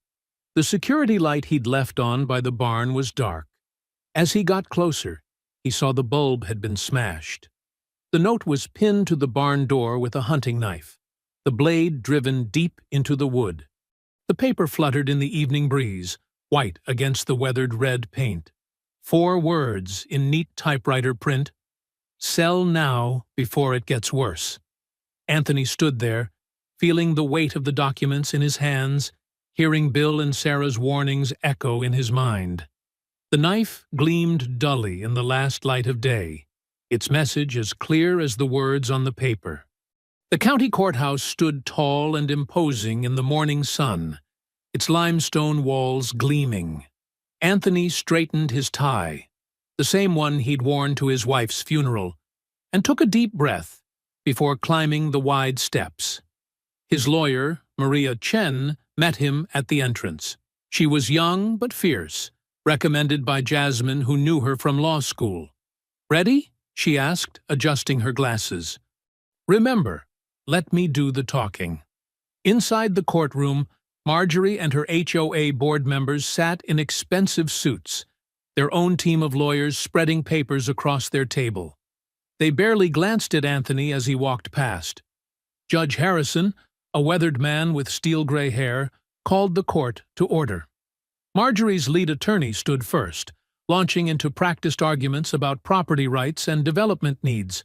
The security light he'd left on by the barn was dark. As he got closer, he saw the bulb had been smashed. The note was pinned to the barn door with a hunting knife, the blade driven deep into the wood. The paper fluttered in the evening breeze, white against the weathered red paint. 4 words in neat typewriter print: "Sell now before it gets worse." Anthony stood there, feeling the weight of the documents in his hands, hearing Bill and Sarah's warnings echo in his mind. The knife gleamed dully in the last light of day, its message as clear as the words on the paper. The county courthouse stood tall and imposing in the morning sun, its limestone walls gleaming. Anthony straightened his tie, the same one he'd worn to his wife's funeral, and took a deep breath before climbing the wide steps. His lawyer, Maria Chen, met him at the entrance. She was young but fierce, recommended by Jasmine, who knew her from law school. "Ready?" she asked, adjusting her glasses. "Remember, let me do the talking." Inside the courtroom, Marjorie and her HOA board members sat in expensive suits, their own team of lawyers spreading papers across their table. They barely glanced at Anthony as he walked past. Judge Harrison, a weathered man with steel-gray hair, called the court to order. Marjorie's lead attorney stood first, launching into practiced arguments about property rights and development needs.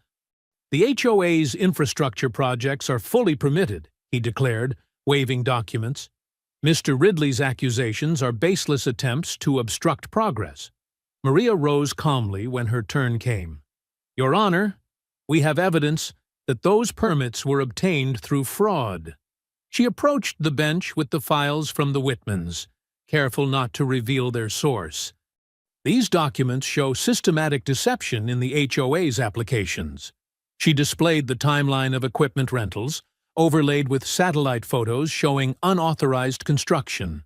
"The HOA's infrastructure projects are fully permitted," he declared, waving documents. "Mr. Ridley's accusations are baseless attempts to obstruct progress." Maria rose calmly when her turn came. "Your Honor, we have evidence that those permits were obtained through fraud." She approached the bench with the files from the Whitmans, careful not to reveal their source. "These documents show systematic deception in the HOA's applications." She displayed the timeline of equipment rentals, overlaid with satellite photos showing unauthorized construction.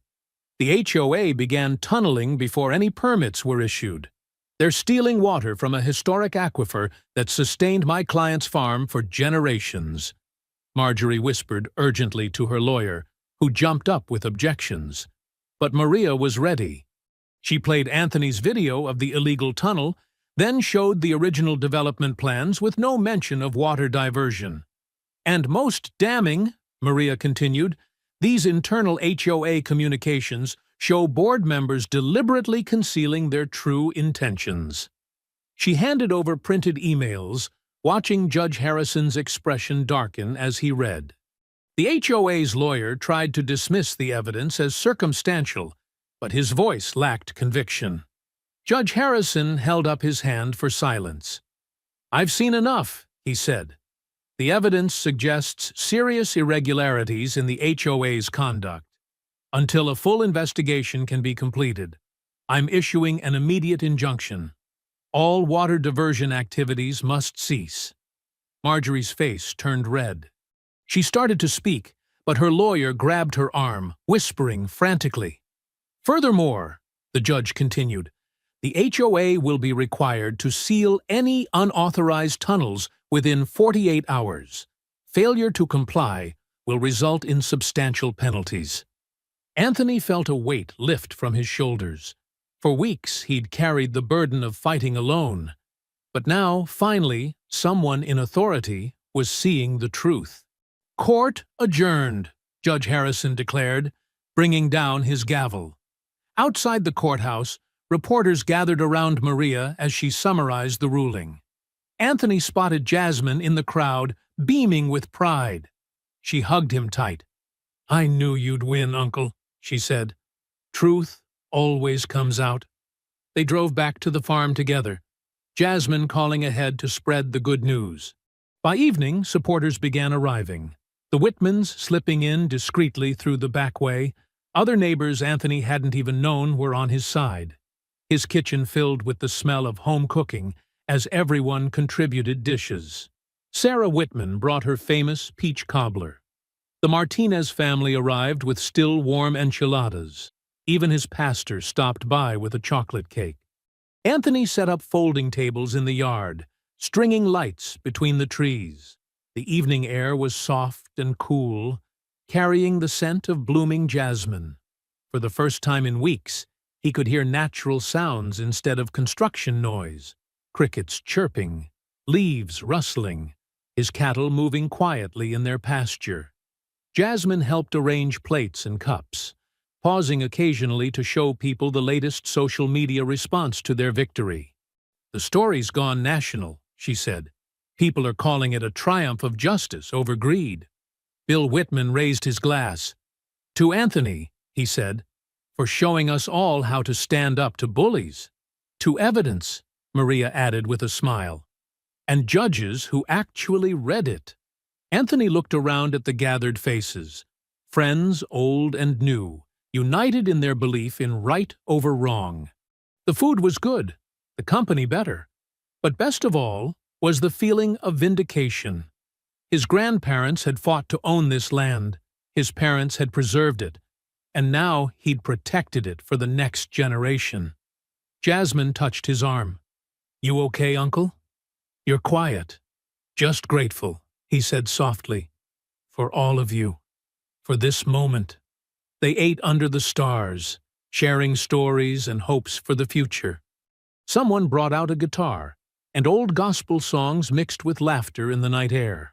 "The HOA began tunneling before any permits were issued. They're stealing water from a historic aquifer that sustained my client's farm for generations," Marjorie whispered urgently to her lawyer, who jumped up with objections. But Maria was ready. She played Anthony's video of the illegal tunnel, then showed the original development plans with no mention of water diversion. "And most damning," Maria continued, "these internal HOA communications show board members deliberately concealing their true intentions." She handed over printed emails, watching Judge Harrison's expression darken as he read. The HOA's lawyer tried to dismiss the evidence as circumstantial, but his voice lacked conviction. Judge Harrison held up his hand for silence. "I've seen enough," he said. "The evidence suggests serious irregularities in the HOA's conduct. Until a full investigation can be completed, I'm issuing an immediate injunction. All water diversion activities must cease." Marjorie's face turned red. She started to speak, but her lawyer grabbed her arm, whispering frantically. Furthermore, the judge continued, the HOA will be required to seal any unauthorized tunnels within 48 hours. Failure to comply will result in substantial penalties. Anthony felt a weight lift from his shoulders. For weeks, he'd carried the burden of fighting alone. But now, finally, someone in authority was seeing the truth. Court adjourned, Judge Harrison declared, bringing down his gavel. Outside the courthouse, reporters gathered around Maria as she summarized the ruling. Anthony spotted Jasmine in the crowd, beaming with pride. She hugged him tight. "I knew you'd win, Uncle," she said. "Truth always comes out." They drove back to the farm together, Jasmine calling ahead to spread the good news. By evening, supporters began arriving. The Whitmans slipping in discreetly through the back way. Other neighbors Anthony hadn't even known were on his side. His kitchen filled with the smell of home cooking as everyone contributed dishes. Sarah Whitman brought her famous peach cobbler. The Martinez family arrived with still warm enchiladas. Even his pastor stopped by with a chocolate cake. Anthony set up folding tables in the yard, stringing lights between the trees. The evening air was soft and cool, carrying the scent of blooming jasmine. For the first time in weeks, he could hear natural sounds instead of construction noise, crickets chirping, leaves rustling, his cattle moving quietly in their pasture. Jasmine helped arrange plates and cups, pausing occasionally to show people the latest social media response to their victory. "The story's gone national," she said. "People are calling it a triumph of justice over greed." Bill Whitman raised his glass. "To Anthony," he said, "for showing us all how to stand up to bullies." "To evidence," Maria added with a smile. "And judges who actually read it." Anthony looked around at the gathered faces, friends old and new, united in their belief in right over wrong. The food was good, the company better, but best of all was the feeling of vindication. His grandparents had fought to own this land, his parents had preserved it, and now he'd protected it for the next generation. Jasmine touched his arm. "You okay, Uncle?" "You're quiet." "Just grateful," he said softly. "For all of you. For this moment." They ate under the stars, sharing stories and hopes for the future. Someone brought out a guitar, and old gospel songs mixed with laughter in the night air.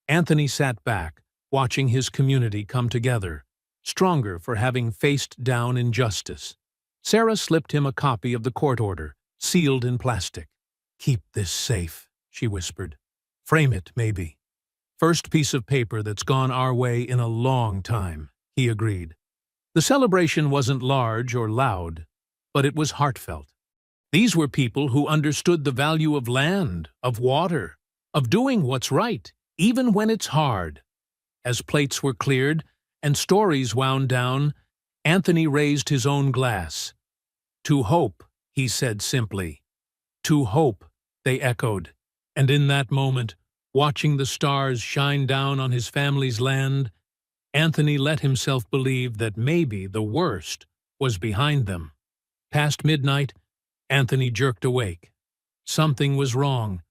Anthony sat back, watching his community come together, stronger for having faced down injustice. Sarah slipped him a copy of the court order, sealed in plastic. "Keep this safe," she whispered. "Frame it, maybe." "First piece of paper that's gone our way in a long time," he agreed. The celebration wasn't large or loud, but it was heartfelt. These were people who understood the value of land, of water, of doing what's right, even when it's hard. As plates were cleared and stories wound down, Anthony raised his own glass. "To hope," he said simply. "To hope," they echoed, and in that moment, watching the stars shine down on his family's land, Anthony let himself believe that maybe the worst was behind them. Past midnight, Anthony jerked awake. Something was wrong.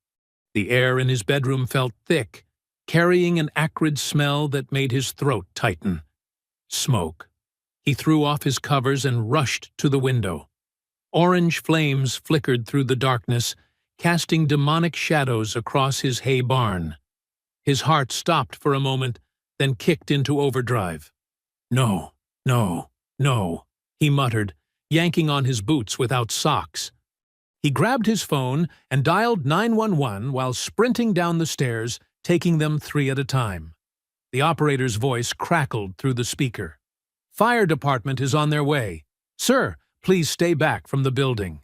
The air in his bedroom felt thick, carrying an acrid smell that made his throat tighten. Smoke. He threw off his covers and rushed to the window. Orange flames flickered through the darkness, casting demonic shadows across his hay barn. His heart stopped for a moment, then kicked into overdrive. "No, no, no," he muttered, yanking on his boots without socks. He grabbed his phone and dialed 911 while sprinting down the stairs, taking them 3 at a time. The operator's voice crackled through the speaker. "Fire department is on their way. Sir, please stay back from the building."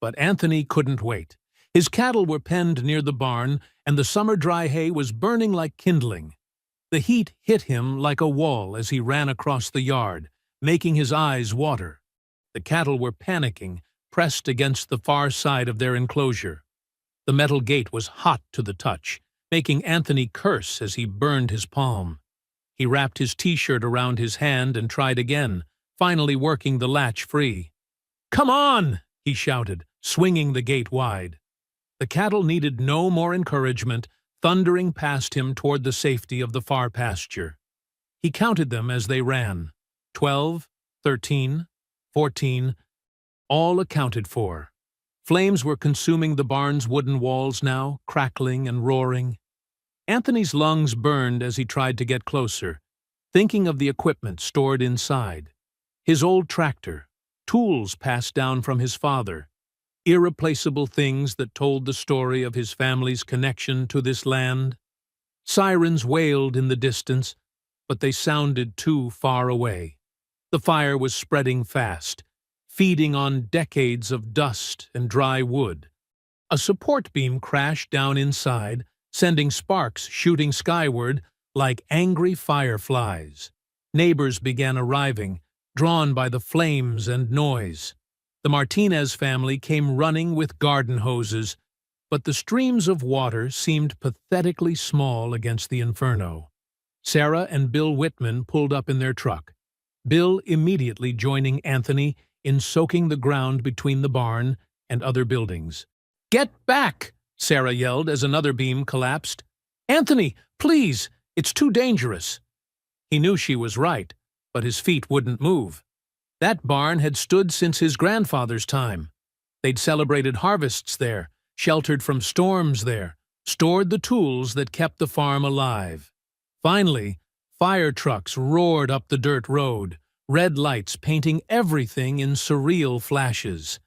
But Anthony couldn't wait. His cattle were penned near the barn, and the summer dry hay was burning like kindling. The heat hit him like a wall as he ran across the yard, making his eyes water. The cattle were panicking, pressed against the far side of their enclosure. The metal gate was hot to the touch, making Anthony curse as he burned his palm. He wrapped his t-shirt around his hand and tried again, finally working the latch free. "Come on!" he shouted, swinging the gate wide. The cattle needed no more encouragement, thundering past him toward the safety of the far pasture. He counted them as they ran. 12, 13, 14, all accounted for. Flames were consuming the barn's wooden walls now, crackling and roaring. Anthony's lungs burned as he tried to get closer, thinking of the equipment stored inside. His old tractor, tools passed down from his father, irreplaceable things that told the story of his family's connection to this land. Sirens wailed in the distance, but they sounded too far away. The fire was spreading fast, feeding on decades of dust and dry wood. A support beam crashed down inside, sending sparks shooting skyward like angry fireflies. Neighbors began arriving, drawn by the flames and noise. The Martinez family came running with garden hoses, but the streams of water seemed pathetically small against the inferno. Sarah and Bill Whitman pulled up in their truck, Bill immediately joining Anthony in soaking the ground between the barn and other buildings. "Get back!" Sarah yelled as another beam collapsed. "Anthony, please! It's too dangerous!" He knew she was right, but his feet wouldn't move. That barn had stood since his grandfather's time. They'd celebrated harvests there, sheltered from storms there, stored the tools that kept the farm alive. Finally, fire trucks roared up the dirt road, red lights painting everything in surreal flashes.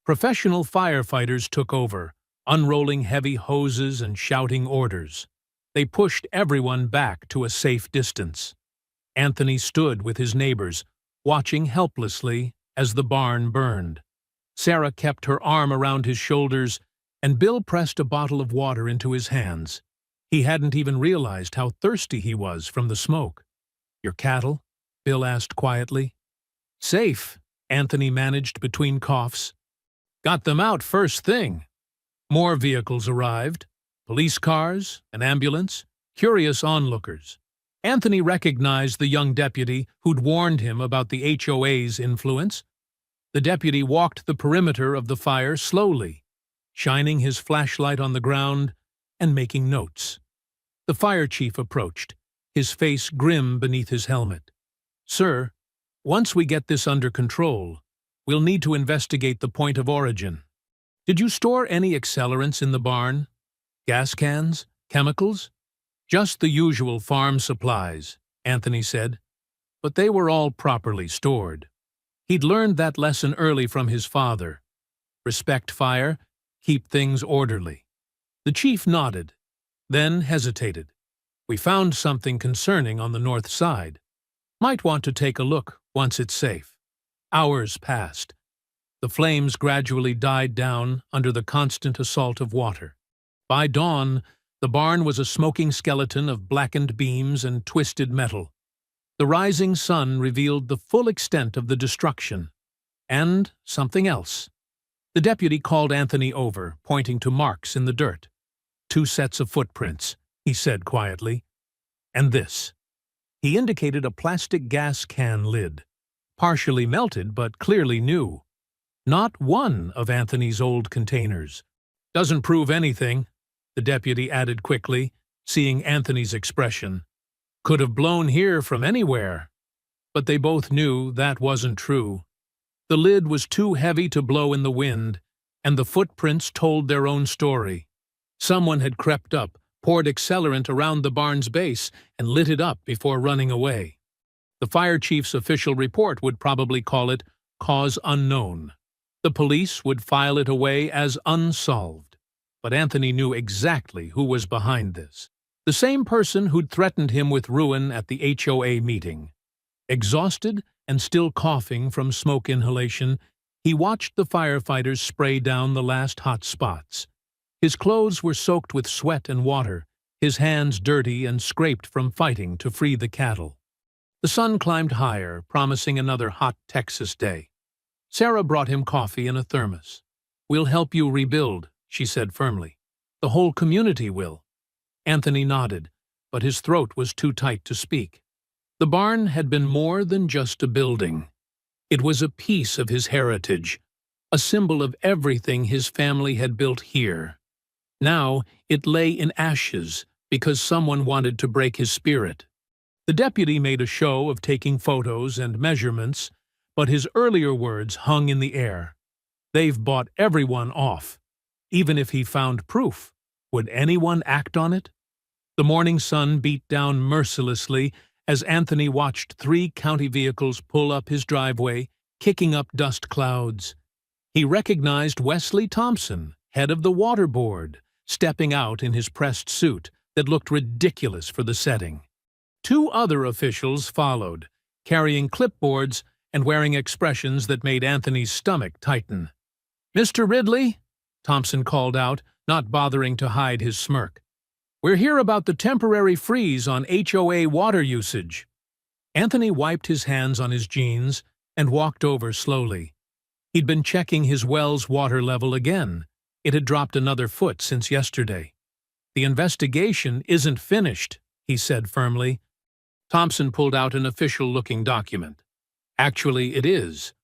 Professional firefighters took over, unrolling heavy hoses and shouting orders. They pushed everyone back to a safe distance. Anthony stood with his neighbors, watching helplessly as the barn burned. Sarah kept her arm around his shoulders, and Bill pressed a bottle of water into his hands. He hadn't even realized how thirsty he was from the smoke. "Your cattle?" Bill asked quietly. "Safe," Anthony managed between coughs. "Got them out first thing." More vehicles arrived, police cars, an ambulance, curious onlookers. Anthony recognized the young deputy who'd warned him about the HOA's influence. The deputy walked the perimeter of the fire slowly, shining his flashlight on the ground and making notes. The fire chief approached, his face grim beneath his helmet. "Sir, once we get this under control, we'll need to investigate the point of origin. Did you store any accelerants in the barn? Gas cans? Chemicals?" "Just the usual farm supplies," Anthony said. But they were all properly stored. He'd learned that lesson early from his father. Respect fire, keep things orderly. The chief nodded, then hesitated. "We found something concerning on the north side. Might want to take a look once it's safe." Hours passed. The flames gradually died down under the constant assault of water. By dawn, the barn was a smoking skeleton of blackened beams and twisted metal. The rising sun revealed the full extent of the destruction. And something else. The deputy called Anthony over, pointing to marks in the dirt. "2 sets of footprints," he said quietly. "And this." He indicated a plastic gas can lid, partially melted but clearly new. Not one of Anthony's old containers. "Doesn't prove anything," the deputy added quickly, seeing Anthony's expression. "Could have blown here from anywhere." But they both knew that wasn't true. The lid was too heavy to blow in the wind, and the footprints told their own story. Someone had crept up, poured accelerant around the barn's base, and lit it up before running away. The fire chief's official report would probably call it cause unknown. The police would file it away as unsolved. But Anthony knew exactly who was behind this. The same person who'd threatened him with ruin at the HOA meeting. Exhausted and still coughing from smoke inhalation, he watched the firefighters spray down the last hot spots. His clothes were soaked with sweat and water, his hands dirty and scraped from fighting to free the cattle. The sun climbed higher, promising another hot Texas day. Sarah brought him coffee in a thermos. "We'll help you rebuild," she said firmly. "The whole community will." Anthony nodded, but his throat was too tight to speak. The barn had been more than just a building. It was a piece of his heritage, a symbol of everything his family had built here. Now it lay in ashes because someone wanted to break his spirit. The deputy made a show of taking photos and measurements, but his earlier words hung in the air. They've bought everyone off. Even if he found proof, would anyone act on it? The morning sun beat down mercilessly as Anthony watched 3 county vehicles pull up his driveway, kicking up dust clouds. He recognized Wesley Thompson, head of the water board, stepping out in his pressed suit that looked ridiculous for the setting. 2 other officials followed, carrying clipboards and wearing expressions that made Anthony's stomach tighten. "Mr. Ridley," Thompson called out, not bothering to hide his smirk. "We're here about the temporary freeze on HOA water usage." Anthony wiped his hands on his jeans and walked over slowly. He'd been checking his well's water level again. It had dropped another foot since yesterday. "The investigation isn't finished," he said firmly. Thompson pulled out an official-looking document. "Actually, it is.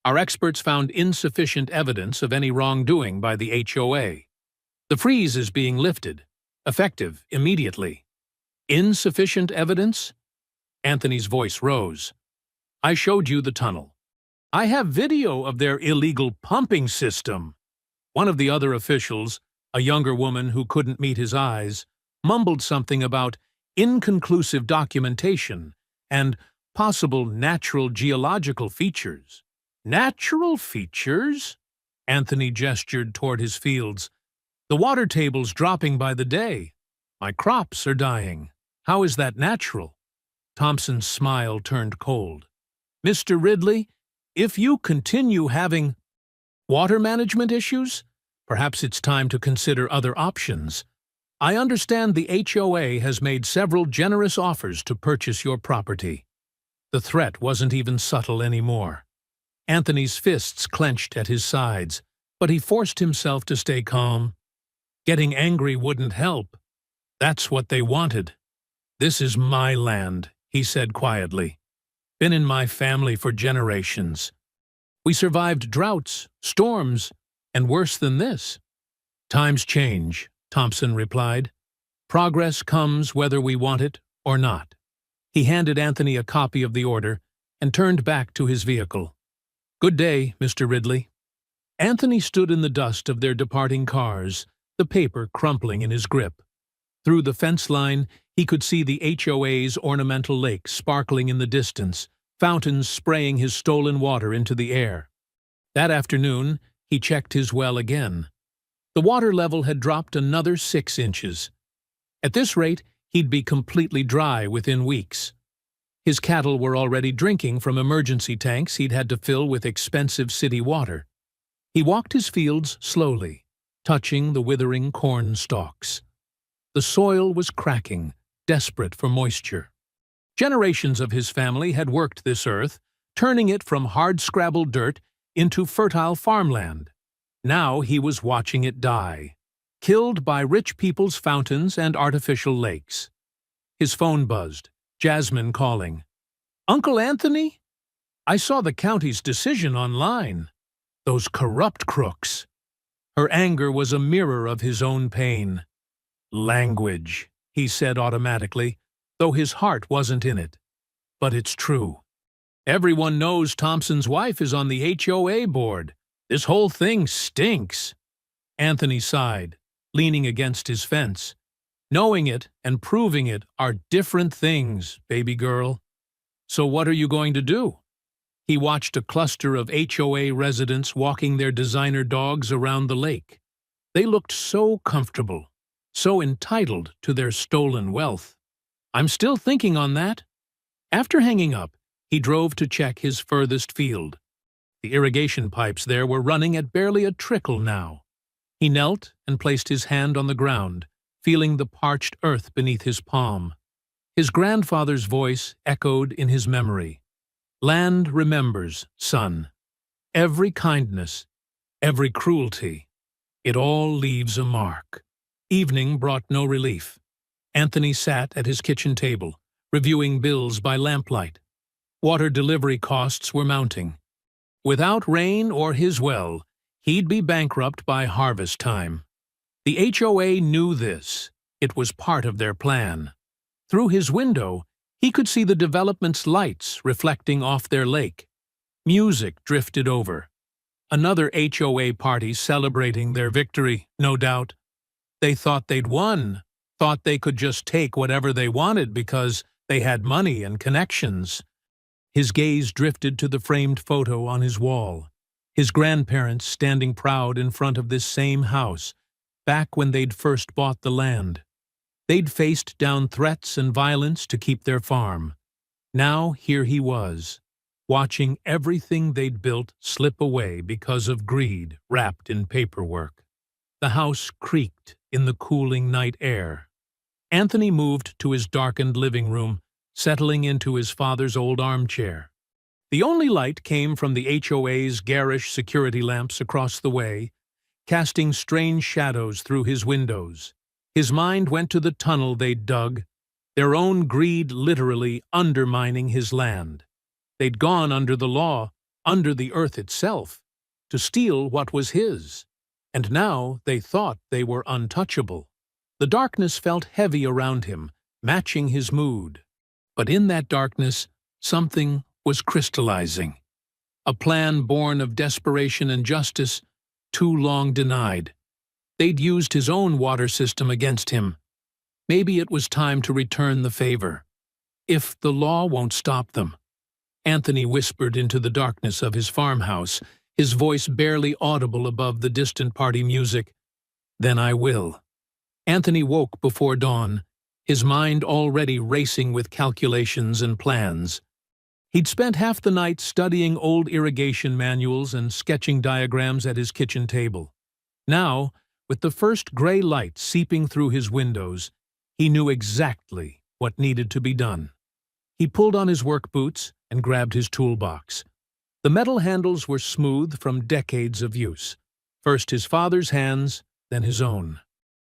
Our experts found insufficient evidence of any wrongdoing by the HOA. The freeze is being lifted, effective immediately." "Insufficient evidence?" Anthony's voice rose. "I showed you the tunnel. I have video of their illegal pumping system." One of the other officials, a younger woman who couldn't meet his eyes, mumbled something about inconclusive documentation and possible natural geological features. "Natural features?" Anthony gestured toward his fields. "The water table's dropping by the day. My crops are dying. How is that natural?" Thompson's smile turned cold. "Mr. Ridley, if you continue having water management issues, perhaps it's time to consider other options. I understand the HOA has made several generous offers to purchase your property." The threat wasn't even subtle anymore. Anthony's fists clenched at his sides, but he forced himself to stay calm. Getting angry wouldn't help. That's what they wanted. "This is my land," he said quietly. "Been in my family for generations. We survived droughts, storms, and worse than this." "Times change," Thompson replied. "Progress comes whether we want it or not." He handed Anthony a copy of the order and turned back to his vehicle. "Good day, Mr. Ridley." Anthony stood in the dust of their departing cars, the paper crumpling in his grip. Through the fence line, he could see the HOA's ornamental lake sparkling in the distance, fountains spraying his stolen water into the air. That afternoon, he checked his well again. The water level had dropped another 6 inches. At this rate, he'd be completely dry within weeks. His cattle were already drinking from emergency tanks he'd had to fill with expensive city water. He walked his fields slowly, touching the withering corn stalks. The soil was cracking, desperate for moisture. Generations of his family had worked this earth, turning it from hard-scrabbled dirt into fertile farmland. Now he was watching it die, killed by rich people's fountains and artificial lakes. His phone buzzed, Jasmine calling. "Uncle Anthony? I saw the county's decision online. Those corrupt crooks." Her anger was a mirror of his own pain. "Language," he said automatically, though his heart wasn't in it. "But it's true. Everyone knows Thompson's wife is on the HOA board. This whole thing stinks." Anthony sighed, leaning against his fence. "Knowing it and proving it are different things, baby girl. So what are you going to do?" He watched a cluster of HOA residents walking their designer dogs around the lake. They looked so comfortable, so entitled to their stolen wealth. "I'm still thinking on that." After hanging up, he drove to check his furthest field. The irrigation pipes there were running at barely a trickle now. He knelt and placed his hand on the ground, feeling the parched earth beneath his palm. His grandfather's voice echoed in his memory. "Land remembers, son. Every kindness, every cruelty, it all leaves a mark." Evening brought no relief. Anthony sat at his kitchen table, reviewing bills by lamplight. Water delivery costs were mounting. Without rain or his well, he'd be bankrupt by harvest time. The HOA knew this. It was part of their plan. Through his window, he could see the development's lights reflecting off their lake. Music drifted over. Another HOA party celebrating their victory, no doubt. They thought they'd won, thought they could just take whatever they wanted because they had money and connections. His gaze drifted to the framed photo on his wall. His grandparents standing proud in front of this same house, back when they'd first bought the land. They'd faced down threats and violence to keep their farm. Now here he was, watching everything they'd built slip away because of greed wrapped in paperwork. The house creaked in the cooling night air. Anthony moved to his darkened living room, settling into his father's old armchair. The only light came from the HOA's garish security lamps across the way, casting strange shadows through his windows. His mind went to the tunnel they'd dug, their own greed literally undermining his land. They'd gone under the law, under the earth itself, to steal what was his. And now they thought they were untouchable. The darkness felt heavy around him, matching his mood. But in that darkness, something was crystallizing. A plan born of desperation and justice, too long denied. They'd used his own water system against him. Maybe it was time to return the favor. If the law won't stop them. Anthony whispered into the darkness of his farmhouse, his voice barely audible above the distant party music. Then I will. Anthony woke before dawn, his mind already racing with calculations and plans. He'd spent half the night studying old irrigation manuals and sketching diagrams at his kitchen table. Now, with the first gray light seeping through his windows, he knew exactly what needed to be done. He pulled on his work boots and grabbed his toolbox. The metal handles were smooth from decades of use. First his father's hands, then his own.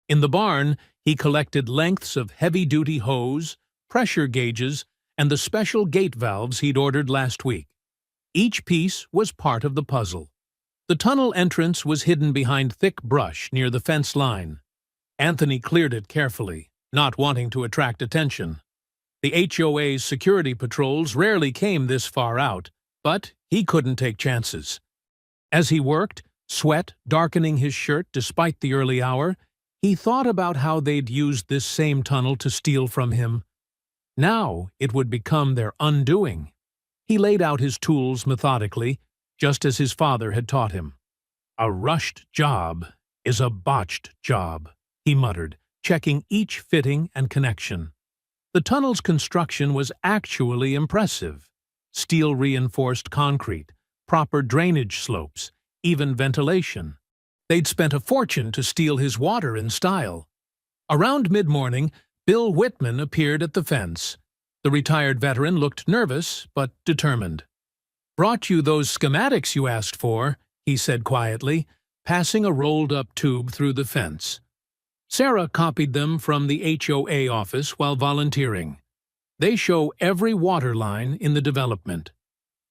In the barn, he collected lengths of heavy-duty hose, pressure gauges, and the special gate valves he'd ordered last week. Each piece was part of the puzzle. The tunnel entrance was hidden behind thick brush near the fence line. Anthony cleared it carefully, not wanting to attract attention. The HOA's security patrols rarely came this far out, but he couldn't take chances. As he worked, sweat darkening his shirt despite the early hour, he thought about how they'd used this same tunnel to steal from him. Now it would become their undoing. He laid out his tools methodically, just as his father had taught him. A rushed job is a botched job, he muttered, checking each fitting and connection. The tunnel's construction was actually impressive. Steel-reinforced concrete, proper drainage slopes, even ventilation. They'd spent a fortune to steal his water in style. Around mid-morning, Bill Whitman appeared at the fence. The retired veteran looked nervous but determined. "Brought you those schematics you asked for," he said quietly, passing a rolled-up tube through the fence. Sarah copied them from the HOA office while volunteering. They show every water line in the development.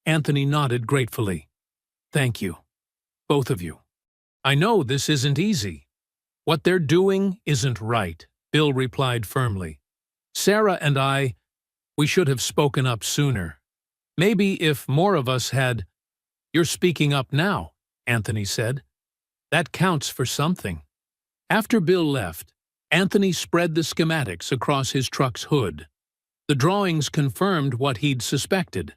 Anthony nodded gratefully. "Thank you. Both of you. I know this isn't easy. What they're doing isn't right," Bill replied firmly. "Sarah and we should have spoken up sooner. Maybe if more of us had—" "You're speaking up now," Anthony said. "That counts for something." After Bill left, Anthony spread the schematics across his truck's hood. The drawings confirmed what he'd suspected.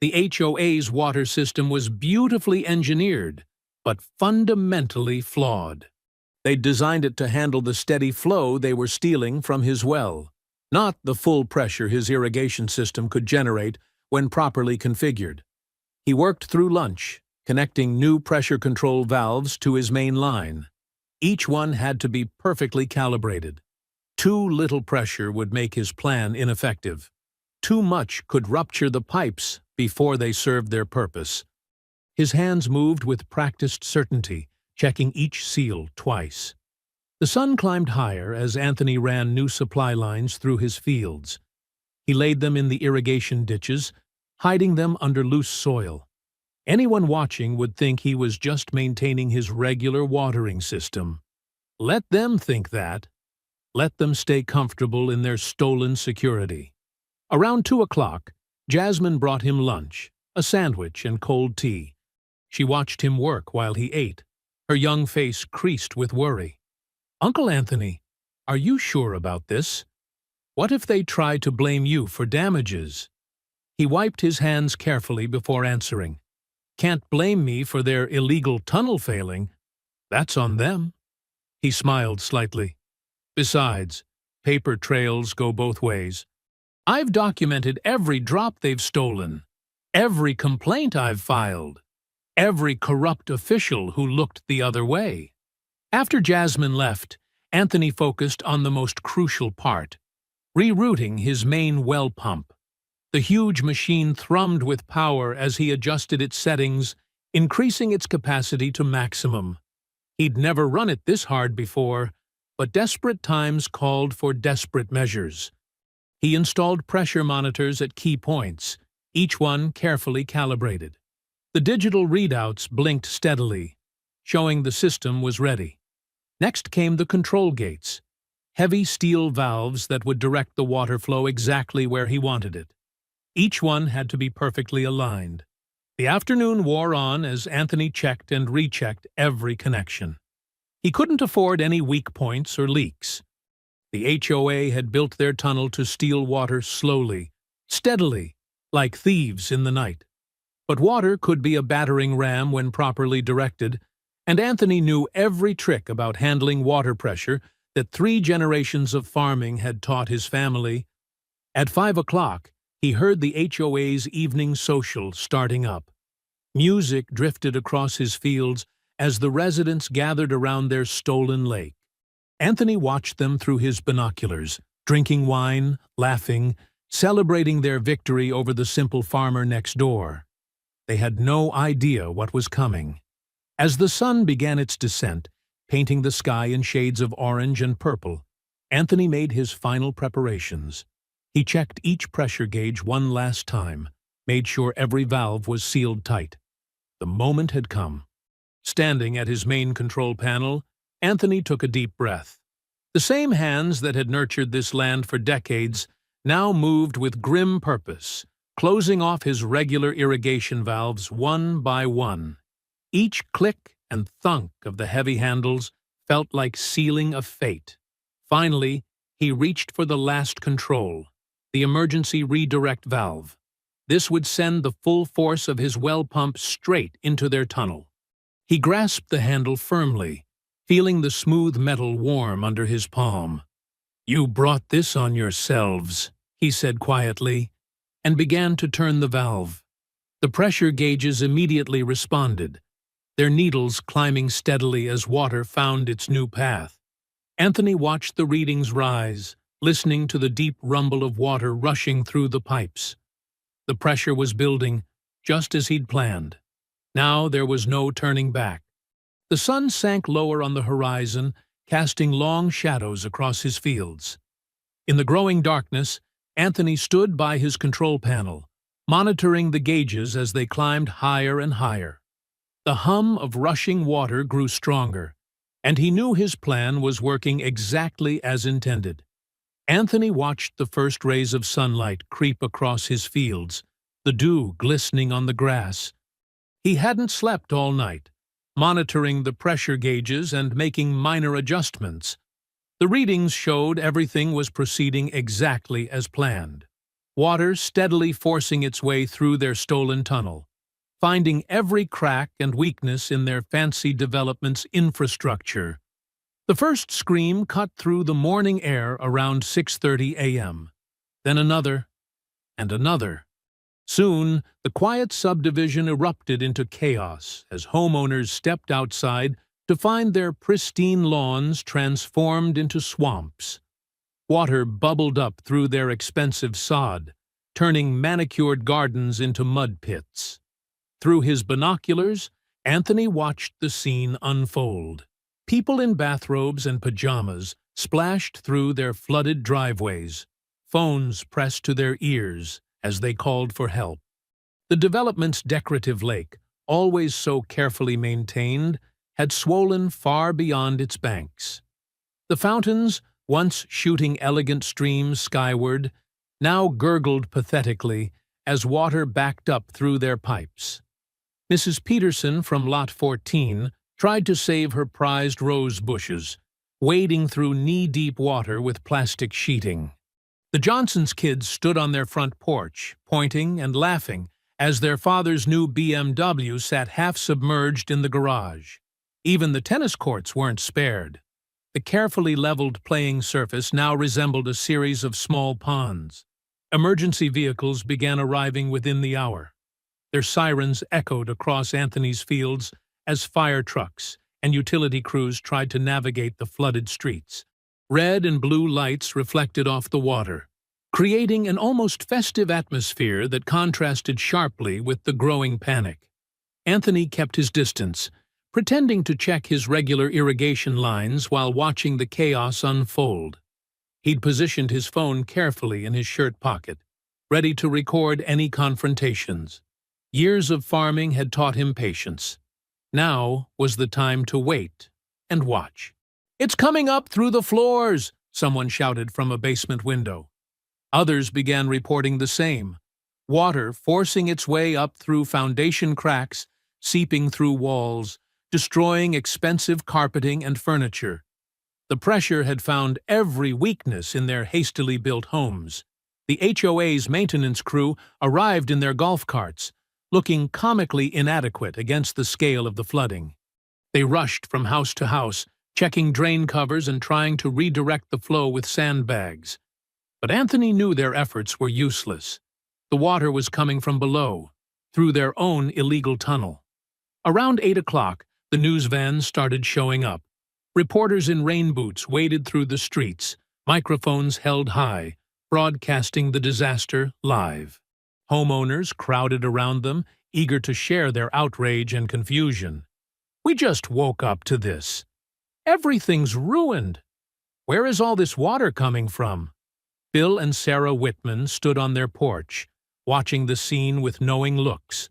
The HOA's water system was beautifully engineered, but fundamentally flawed. They'd designed it to handle the steady flow they were stealing from his well, not the full pressure his irrigation system could generate when properly configured. He worked through lunch, connecting new pressure control valves to his main line. Each one had to be perfectly calibrated. Too little pressure would make his plan ineffective. Too much could rupture the pipes before they served their purpose. His hands moved with practiced certainty, checking each seal twice. The sun climbed higher as Anthony ran new supply lines through his fields. He laid them in the irrigation ditches, hiding them under loose soil. Anyone watching would think he was just maintaining his regular watering system. Let them think that. Let them stay comfortable in their stolen security. Around 2 o'clock, Jasmine brought him lunch, a sandwich and cold tea. She watched him work while he ate, her young face creased with worry. "Uncle Anthony, are you sure about this? What if they try to blame you for damages?" He wiped his hands carefully before answering. "Can't blame me for their illegal tunnel failing. That's on them." He smiled slightly. "Besides, paper trails go both ways. I've documented every drop they've stolen, every complaint I've filed, every corrupt official who looked the other way." After Jasmine left, Anthony focused on the most crucial part, rerouting his main well pump. The huge machine thrummed with power as he adjusted its settings, increasing its capacity to maximum. He'd never run it this hard before, but desperate times called for desperate measures. He installed pressure monitors at key points, each one carefully calibrated. The digital readouts blinked steadily, showing the system was ready. Next came the control gates, heavy steel valves that would direct the water flow exactly where he wanted it. Each one had to be perfectly aligned. The afternoon wore on as Anthony checked and rechecked every connection. He couldn't afford any weak points or leaks. The HOA had built their tunnel to steal water slowly, steadily, like thieves in the night. But water could be a battering ram when properly directed, and Anthony knew every trick about handling water pressure that 3 generations of farming had taught his family. At 5 o'clock, he heard the HOA's evening social starting up. Music drifted across his fields as the residents gathered around their stolen lake. Anthony watched them through his binoculars, drinking wine, laughing, celebrating their victory over the simple farmer next door. They had no idea what was coming. As the sun began its descent, painting the sky in shades of orange and purple, Anthony made his final preparations. He checked each pressure gauge one last time, made sure every valve was sealed tight. The moment had come. Standing at his main control panel, Anthony took a deep breath. The same hands that had nurtured this land for decades now moved with grim purpose, closing off his regular irrigation valves one by one. Each click and thunk of the heavy handles felt like sealing a fate. Finally, he reached for the last control, the emergency redirect valve. This would send the full force of his well pump straight into their tunnel. He grasped the handle firmly, feeling the smooth metal warm under his palm. "You brought this on yourselves," he said quietly, and began to turn the valve. The pressure gauges immediately responded, their needles climbing steadily as water found its new path. Anthony watched the readings rise, listening to the deep rumble of water rushing through the pipes. The pressure was building, just as he'd planned. Now there was no turning back. The sun sank lower on the horizon, casting long shadows across his fields. In the growing darkness, Anthony stood by his control panel, monitoring the gauges as they climbed higher and higher. The hum of rushing water grew stronger, and he knew his plan was working exactly as intended. Anthony watched the first rays of sunlight creep across his fields, the dew glistening on the grass. He hadn't slept all night, monitoring the pressure gauges and making minor adjustments. The readings showed everything was proceeding exactly as planned. Water steadily forcing its way through their stolen tunnel, finding every crack and weakness in their fancy development's infrastructure. The first scream cut through the morning air around 6:30 a.m., then another, and another. Soon, the quiet subdivision erupted into chaos as homeowners stepped outside to find their pristine lawns transformed into swamps. Water bubbled up through their expensive sod, turning manicured gardens into mud pits. Through his binoculars, Anthony watched the scene unfold. People in bathrobes and pajamas splashed through their flooded driveways. phones pressed to their ears as they called for help. The development's decorative lake, always so carefully maintained, had swollen far beyond its banks. The fountains, once shooting elegant streams skyward, now gurgled pathetically as water backed up through their pipes. Mrs. Peterson from Lot 14 tried to save her prized rose bushes, wading through knee-deep water with plastic sheeting. The Johnsons' kids stood on their front porch, pointing and laughing, as their father's new BMW sat half-submerged in the garage. Even the tennis courts weren't spared. The carefully leveled playing surface now resembled a series of small ponds. Emergency vehicles began arriving within the hour. Their sirens echoed across Anthony's fields as fire trucks and utility crews tried to navigate the flooded streets. Red and blue lights reflected off the water, creating an almost festive atmosphere that contrasted sharply with the growing panic. Anthony kept his distance, pretending to check his regular irrigation lines while watching the chaos unfold. He'd positioned his phone carefully in his shirt pocket, ready to record any confrontations. Years of farming had taught him patience. Now was the time to wait and watch. "It's coming up through the floors!" someone shouted from a basement window. Others began reporting the same, water forcing its way up through foundation cracks, seeping through walls, destroying expensive carpeting and furniture. The pressure had found every weakness in their hastily built homes. The HOA's maintenance crew arrived in their golf carts, looking comically inadequate against the scale of the flooding. They rushed from house to house, checking drain covers and trying to redirect the flow with sandbags. But Anthony knew their efforts were useless. The water was coming from below, through their own illegal tunnel. Around 8 o'clock, the news vans started showing up. Reporters in rain boots waded through the streets, microphones held high, broadcasting the disaster live. Homeowners crowded around them, eager to share their outrage and confusion. "We just woke up to this. Everything's ruined. Where is all this water coming from?" Bill and Sarah Whitman stood on their porch, watching the scene with knowing looks.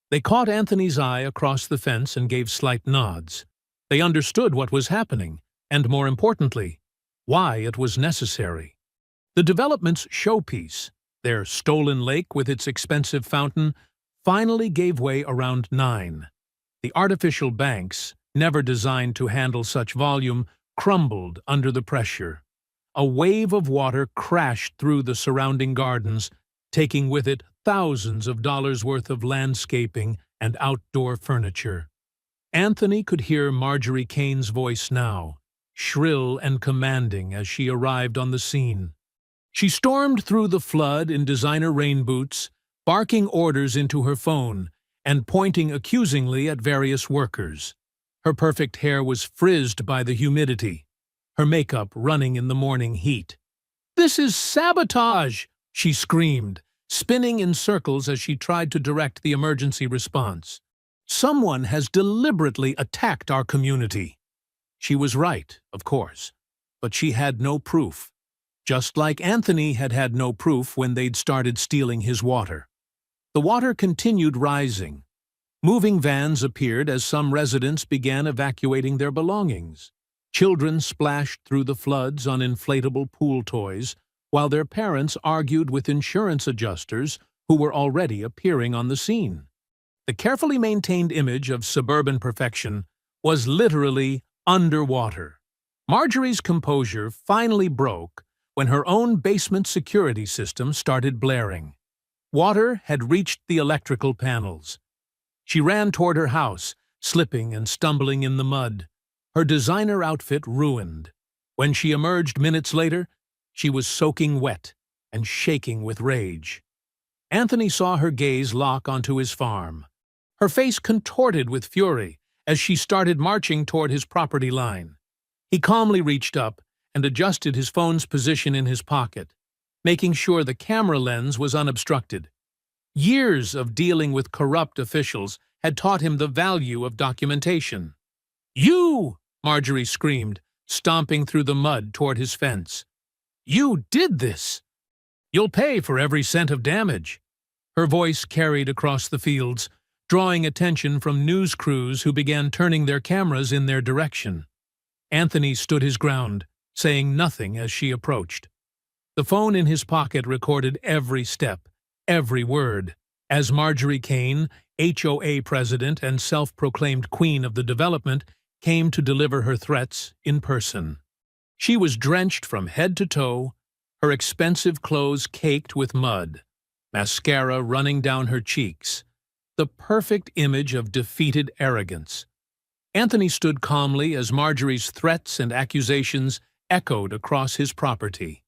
They caught Anthony's eye across the fence and gave slight nods. They understood what was happening, and more importantly, why it was necessary. The development's showpiece, their stolen lake with its expensive fountain, finally gave way around 9. The artificial banks, never designed to handle such volume, crumbled under the pressure. A wave of water crashed through the surrounding gardens, taking with it thousands of dollars worth of landscaping and outdoor furniture. Anthony could hear Marjorie Kane's voice now, shrill and commanding as she arrived on the scene. She stormed through the flood in designer rain boots, barking orders into her phone and pointing accusingly at various workers. Her perfect hair was frizzed by the humidity, her makeup running in the morning heat. "This is sabotage!" she screamed, spinning in circles as she tried to direct the emergency response. "Someone has deliberately attacked our community." She was right, of course, but she had no proof. Just like Anthony had had no proof when they'd started stealing his water. The water continued rising. Moving vans appeared as some residents began evacuating their belongings. Children splashed through the floods on inflatable pool toys, while their parents argued with insurance adjusters who were already appearing on the scene. The carefully maintained image of suburban perfection was literally underwater. Marjorie's composure finally broke when her own basement security system started blaring. Water had reached the electrical panels. She ran toward her house, slipping and stumbling in the mud, her designer outfit ruined. When she emerged minutes later, she was soaking wet and shaking with rage. Anthony saw her gaze lock onto his farm. Her face contorted with fury as she started marching toward his property line. He calmly reached up and adjusted his phone's position in his pocket, making sure the camera lens was unobstructed. Years of dealing with corrupt officials had taught him the value of documentation. "You!" Marjorie screamed, stomping through the mud toward his fence. "You did this! You'll pay for every cent of damage." Her voice carried across the fields, drawing attention from news crews who began turning their cameras in their direction. Anthony stood his ground, saying nothing as she approached. The phone in his pocket recorded every step, every word, as Marjorie Kane, HOA president and self-proclaimed queen of the development, came to deliver her threats in person. She was drenched from head to toe, her expensive clothes caked with mud, mascara running down her cheeks, the perfect image of defeated arrogance. Anthony stood calmly as Marjorie's threats and accusations echoed across his property.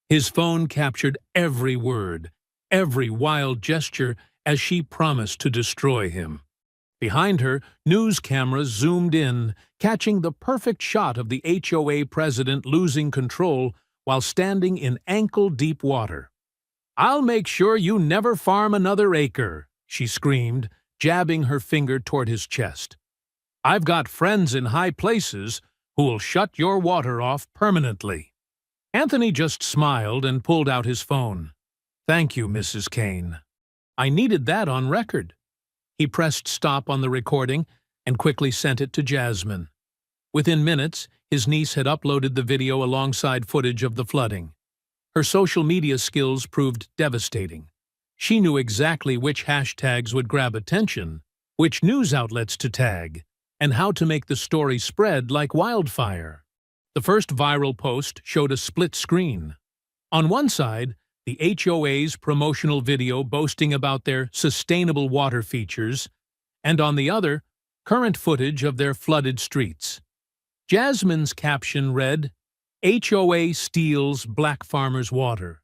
His phone captured every word, every wild gesture as she promised to destroy him. Behind her, news cameras zoomed in, catching the perfect shot of the HOA president losing control while standing in ankle-deep water. "I'll make sure you never farm another acre," she screamed, jabbing her finger toward his chest. "I've got friends in high places who'll shut your water off permanently." Anthony just smiled and pulled out his phone. "Thank you, Mrs. Kane. I needed that on record." He pressed stop on the recording and quickly sent it to Jasmine. Within minutes, his niece had uploaded the video alongside footage of the flooding. Her social media skills proved devastating. She knew exactly which hashtags would grab attention, which news outlets to tag, and how to make the story spread like wildfire. The first viral post showed a split screen. On one side, the HOA's promotional video boasting about their sustainable water features, and on the other, current footage of their flooded streets. Jasmine's caption read, "HOA steals black farmers' water.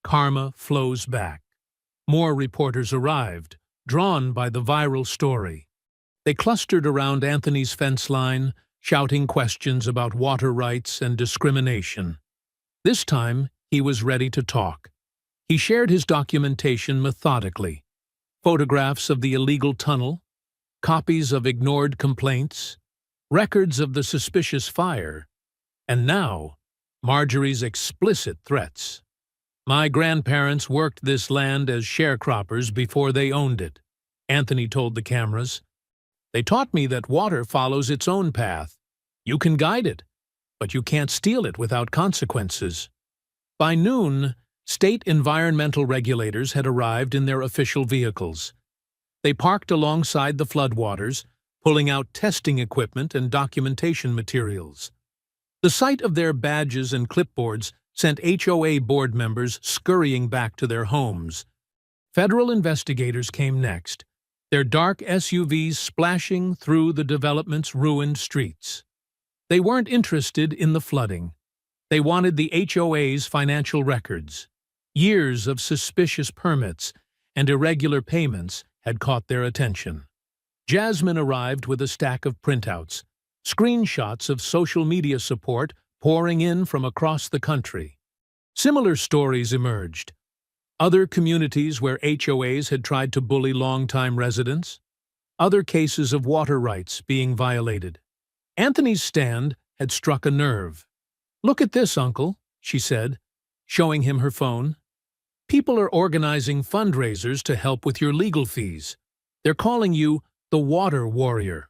Karma flows back." More reporters arrived, drawn by the viral story. They clustered around Anthony's fence line, shouting questions about water rights and discrimination. This time, he was ready to talk. He shared his documentation methodically. Photographs of the illegal tunnel, copies of ignored complaints, records of the suspicious fire, and now, Marjorie's explicit threats. "My grandparents worked this land as sharecroppers before they owned it," Anthony told the cameras. "They taught me that water follows its own path. You can guide it, but you can't steal it without consequences." By noon, state environmental regulators had arrived in their official vehicles. They parked alongside the floodwaters, pulling out testing equipment and documentation materials. The sight of their badges and clipboards sent HOA board members scurrying back to their homes. Federal investigators came next, their dark SUVs splashing through the development's ruined streets. They weren't interested in the flooding. They wanted the HOA's financial records. Years of suspicious permits and irregular payments had caught their attention. Jasmine arrived with a stack of printouts, screenshots of social media support pouring in from across the country. Similar stories emerged. Other communities where HOAs had tried to bully longtime residents. Other cases of water rights being violated. Anthony's stand had struck a nerve. "Look at this, Uncle," she said, showing him her phone. "People are organizing fundraisers to help with your legal fees. They're calling you the Water Warrior."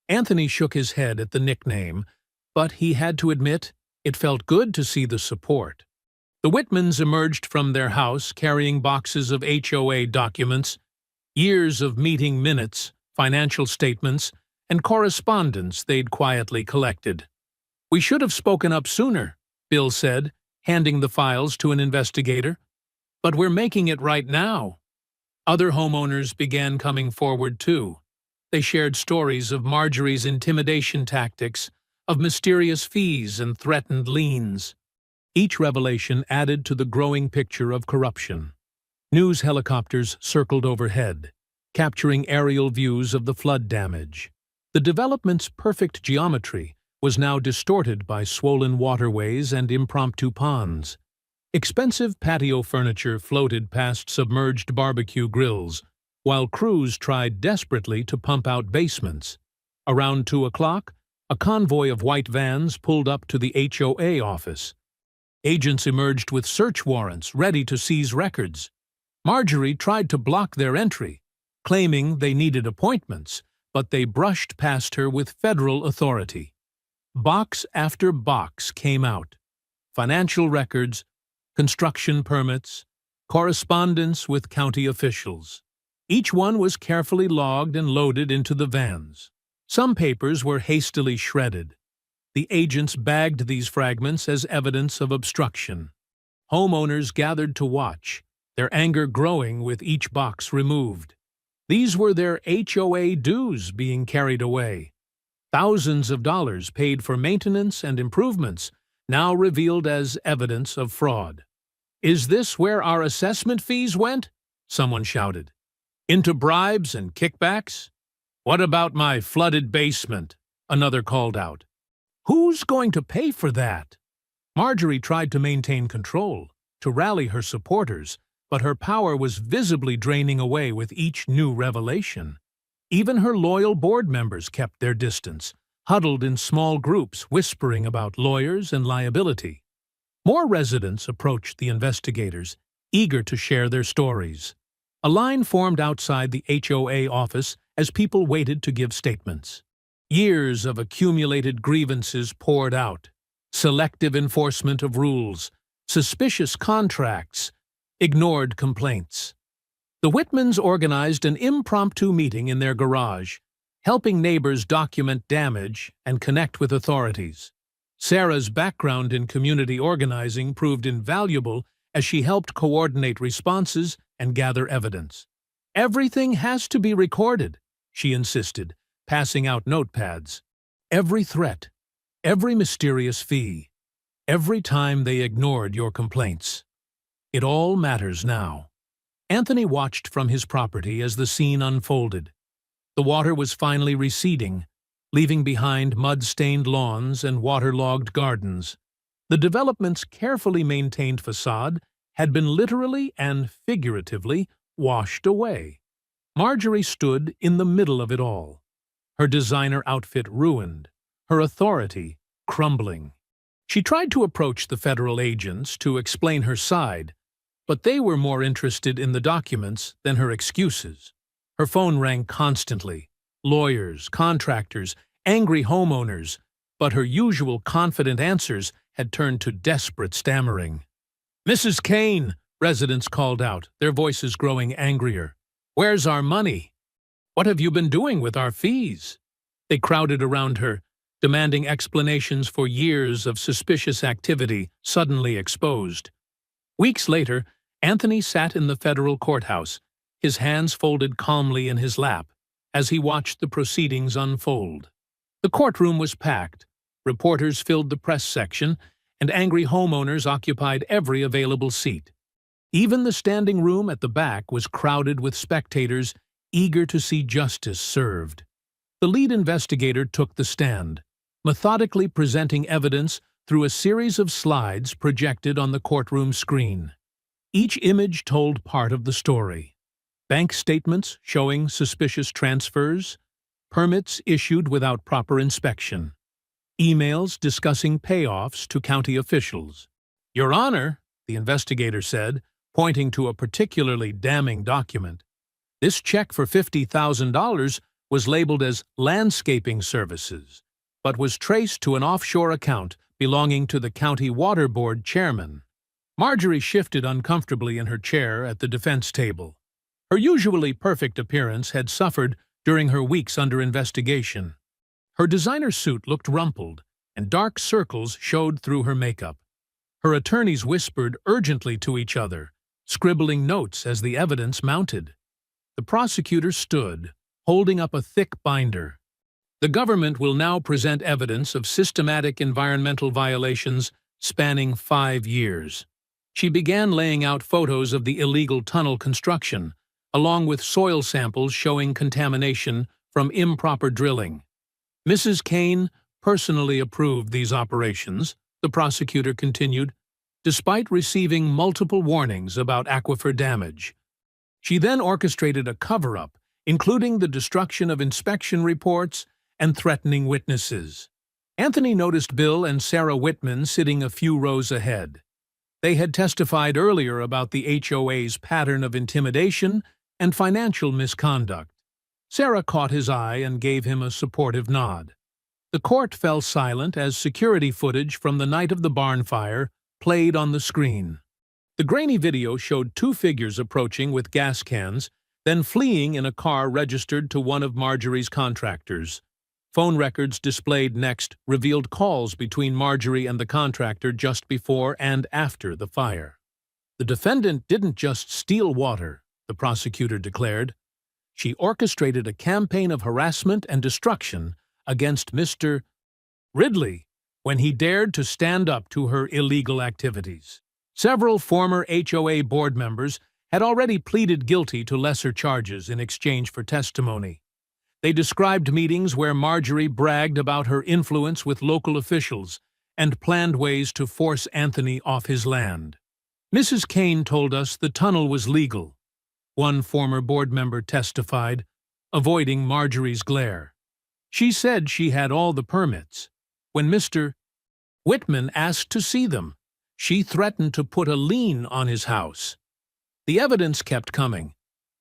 Anthony shook his head at the nickname, but he had to admit it felt good to see the support. The Whitmans emerged from their house carrying boxes of HOA documents, years of meeting minutes, financial statements, and correspondence they'd quietly collected. "We should have spoken up sooner," Bill said, handing the files to an investigator. "But we're making it right now." Other homeowners began coming forward too. They shared stories of Marjorie's intimidation tactics, of mysterious fees and threatened liens. Each revelation added to the growing picture of corruption. News helicopters circled overhead, capturing aerial views of the flood damage. The development's perfect geometry was now distorted by swollen waterways and impromptu ponds. Expensive patio furniture floated past submerged barbecue grills, while crews tried desperately to pump out basements. Around 2 o'clock, a convoy of white vans pulled up to the HOA office. Agents emerged with search warrants ready to seize records. Marjorie tried to block their entry, claiming they needed appointments, but they brushed past her with federal authority. Box after box came out. Financial records, construction permits, correspondence with county officials. Each one was carefully logged and loaded into the vans. Some papers were hastily shredded. The agents bagged these fragments as evidence of obstruction. Homeowners gathered to watch, their anger growing with each box removed. These were their HOA dues being carried away. Thousands of dollars paid for maintenance and improvements, now revealed as evidence of fraud. "Is this where our assessment fees went?" someone shouted. "Into bribes and kickbacks?" "What about my flooded basement?" another called out. "Who's going to pay for that?" Marjorie tried to maintain control, to rally her supporters, but her power was visibly draining away with each new revelation. Even her loyal board members kept their distance, huddled in small groups whispering about lawyers and liability. More residents approached the investigators, eager to share their stories. A line formed outside the HOA office as people waited to give statements. Years of accumulated grievances poured out. Selective enforcement of rules, suspicious contracts, ignored complaints. The Whitmans organized an impromptu meeting in their garage, helping neighbors document damage and connect with authorities. Sarah's background in community organizing proved invaluable as she helped coordinate responses and gather evidence. "Everything has to be recorded," she insisted, passing out notepads. "Every threat, every mysterious fee, every time they ignored your complaints. It all matters now." Anthony watched from his property as the scene unfolded. The water was finally receding, leaving behind mud-stained lawns and waterlogged gardens. The development's carefully maintained facade had been literally and figuratively washed away. Marjorie stood in the middle of it all, her designer outfit ruined, her authority crumbling. She tried to approach the federal agents to explain her side, but they were more interested in the documents than her excuses. Her phone rang constantly. Lawyers, contractors, angry homeowners, but her usual confident answers had turned to desperate stammering. "Mrs. Kane," residents called out, their voices growing angrier. "Where's our money? What have you been doing with our fees?" They crowded around her, demanding explanations for years of suspicious activity suddenly exposed. Weeks later, Anthony sat in the federal courthouse, his hands folded calmly in his lap, as he watched the proceedings unfold. The courtroom was packed, reporters filled the press section, and angry homeowners occupied every available seat. Even the standing room at the back was crowded with spectators eager to see justice served. The lead investigator took the stand, methodically presenting evidence through a series of slides projected on the courtroom screen. Each image told part of the story. Bank statements showing suspicious transfers, permits issued without proper inspection, emails discussing payoffs to county officials. "Your Honor," the investigator said, pointing to a particularly damning document, "this check for $50,000 was labeled as landscaping services, but was traced to an offshore account belonging to the county water board chairman." Marjorie shifted uncomfortably in her chair at the defense table. Her usually perfect appearance had suffered during her weeks under investigation. Her designer suit looked rumpled, and dark circles showed through her makeup. Her attorneys whispered urgently to each other, scribbling notes as the evidence mounted. The prosecutor stood, holding up a thick binder. "The government will now present evidence of systematic environmental violations spanning 5 years. She began laying out photos of the illegal tunnel construction, along with soil samples showing contamination from improper drilling. Mrs. Kane personally approved these operations, the prosecutor continued, despite receiving multiple warnings about aquifer damage. She then orchestrated a cover-up, including the destruction of inspection reports and threatening witnesses. Anthony noticed Bill and Sarah Whitman sitting a few rows ahead. They had testified earlier about the HOA's pattern of intimidation and financial misconduct. Sarah caught his eye and gave him a supportive nod. The court fell silent as security footage from the night of the barn fire played on the screen. The grainy video showed two figures approaching with gas cans, then fleeing in a car registered to one of Marjorie's contractors. Phone records displayed next revealed calls between Marjorie and the contractor just before and after the fire. The defendant didn't just steal water, the prosecutor declared. She orchestrated a campaign of harassment and destruction against Mr. Ridley when he dared to stand up to her illegal activities. Several former HOA board members had already pleaded guilty to lesser charges in exchange for testimony. They described meetings where Marjorie bragged about her influence with local officials and planned ways to force Anthony off his land. Mrs. Kane told us the tunnel was legal. One former board member testified, avoiding Marjorie's glare. She said she had all the permits. When Mr. Whitman asked to see them, she threatened to put a lien on his house. The evidence kept coming.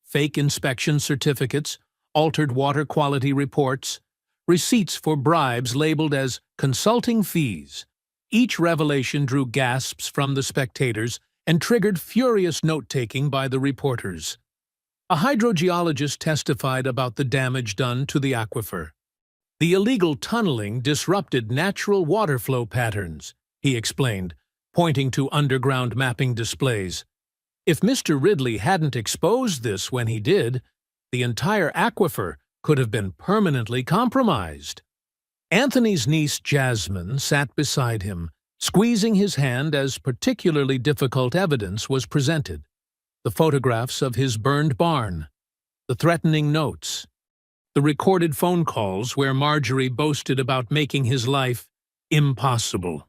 Fake inspection certificates, altered water quality reports, receipts for bribes labeled as consulting fees. Each revelation drew gasps from the spectators and triggered furious note-taking by the reporters. A hydrogeologist testified about the damage done to the aquifer. The illegal tunneling disrupted natural water flow patterns, he explained, pointing to underground mapping displays. If Mr. Ridley hadn't exposed this when he did, the entire aquifer could have been permanently compromised. Anthony's niece Jasmine sat beside him, squeezing his hand as particularly difficult evidence was presented. The photographs of his burned barn, the threatening notes, the recorded phone calls where Marjorie boasted about making his life impossible.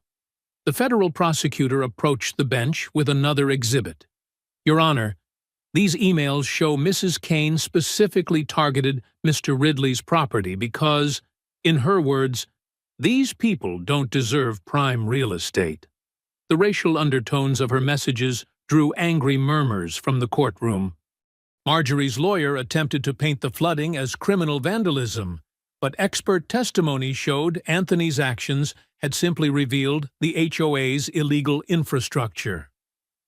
The federal prosecutor approached the bench with another exhibit. Your Honor, these emails show Mrs. Kane specifically targeted Mr. Ridley's property because, in her words, these people don't deserve prime real estate. The racial undertones of her messages drew angry murmurs from the courtroom. Marjorie's lawyer attempted to paint the flooding as criminal vandalism, but expert testimony showed Anthony's actions had simply revealed the HOA's illegal infrastructure.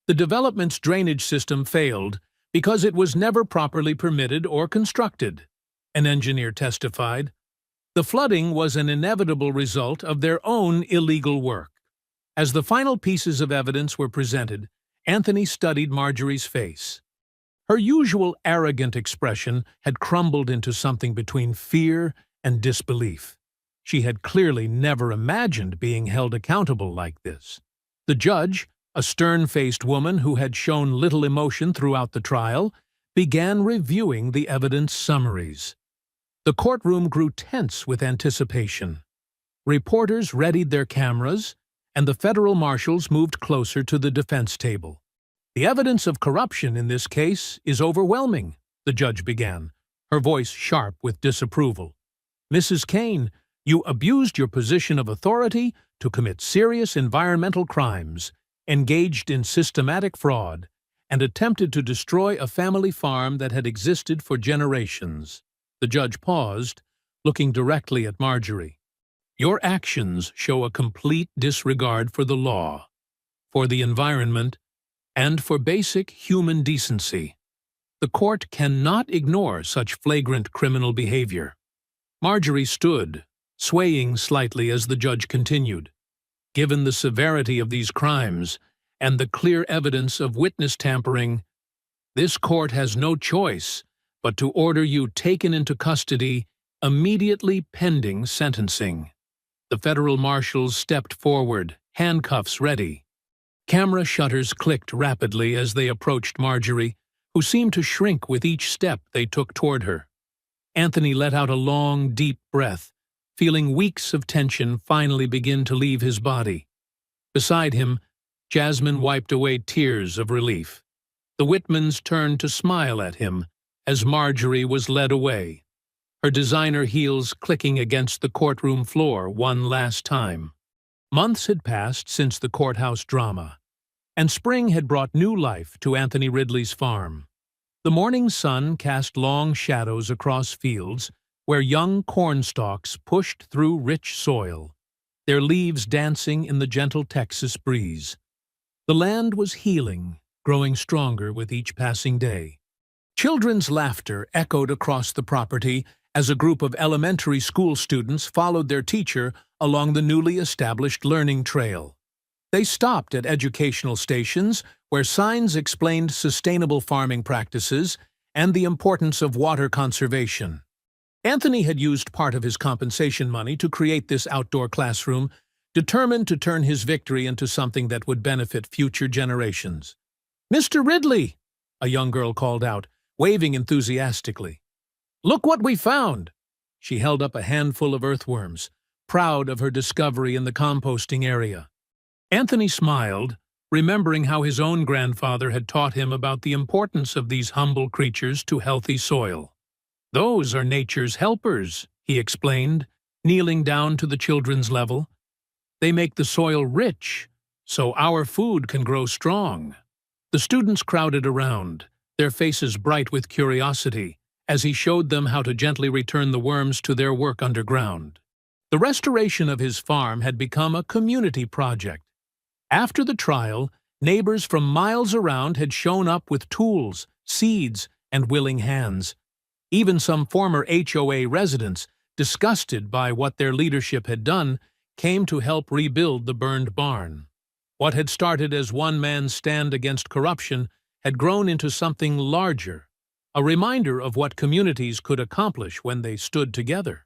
The development's drainage system failed because it was never properly permitted or constructed, an engineer testified. The flooding was an inevitable result of their own illegal work. As the final pieces of evidence were presented, Anthony studied Marjorie's face. Her usual arrogant expression had crumbled into something between fear and disbelief. She had clearly never imagined being held accountable like this. The judge, a stern-faced woman who had shown little emotion throughout the trial, began reviewing the evidence summaries. The courtroom grew tense with anticipation. Reporters readied their cameras, and the federal marshals moved closer to the defense table. The evidence of corruption in this case is overwhelming, the judge began, her voice sharp with disapproval. Mrs. Kane, you abused your position of authority to commit serious environmental crimes, engaged in systematic fraud, and attempted to destroy a family farm that had existed for generations. The judge paused, looking directly at Marjorie. Your actions show a complete disregard for the law, for the environment, and for basic human decency. The court cannot ignore such flagrant criminal behavior. Marjorie stood, swaying slightly as the judge continued. Given the severity of these crimes and the clear evidence of witness tampering, this court has no choice but to order you taken into custody immediately pending sentencing. The federal marshals stepped forward, handcuffs ready. Camera shutters clicked rapidly as they approached Marjorie, who seemed to shrink with each step they took toward her. Anthony let out a long, deep breath, feeling weeks of tension finally begin to leave his body. Beside him, Jasmine wiped away tears of relief. The Whitmans turned to smile at him as Marjorie was led away, her designer heels clicking against the courtroom floor one last time. Months had passed since the courthouse drama. and spring had brought new life to Anthony Ridley's farm. The morning sun cast long shadows across fields where young corn stalks pushed through rich soil, their leaves dancing in the gentle Texas breeze. The land was healing, growing stronger with each passing day. Children's laughter echoed across the property as a group of elementary school students followed their teacher along the newly established learning trail. They stopped at educational stations where signs explained sustainable farming practices and the importance of water conservation. Anthony had used part of his compensation money to create this outdoor classroom, determined to turn his victory into something that would benefit future generations. "Mr. Ridley!" a young girl called out, waving enthusiastically. "Look what we found!" She held up a handful of earthworms, proud of her discovery in the composting area. Anthony smiled, remembering how his own grandfather had taught him about the importance of these humble creatures to healthy soil. "Those are nature's helpers," he explained, kneeling down to the children's level. "They make the soil rich, so our food can grow strong." The students crowded around, their faces bright with curiosity, as he showed them how to gently return the worms to their work underground. The restoration of his farm had become a community project. After the trial, neighbors from miles around had shown up with tools, seeds, and willing hands. Even some former HOA residents, disgusted by what their leadership had done, came to help rebuild the burned barn. What had started as one man's stand against corruption had grown into something larger, a reminder of what communities could accomplish when they stood together.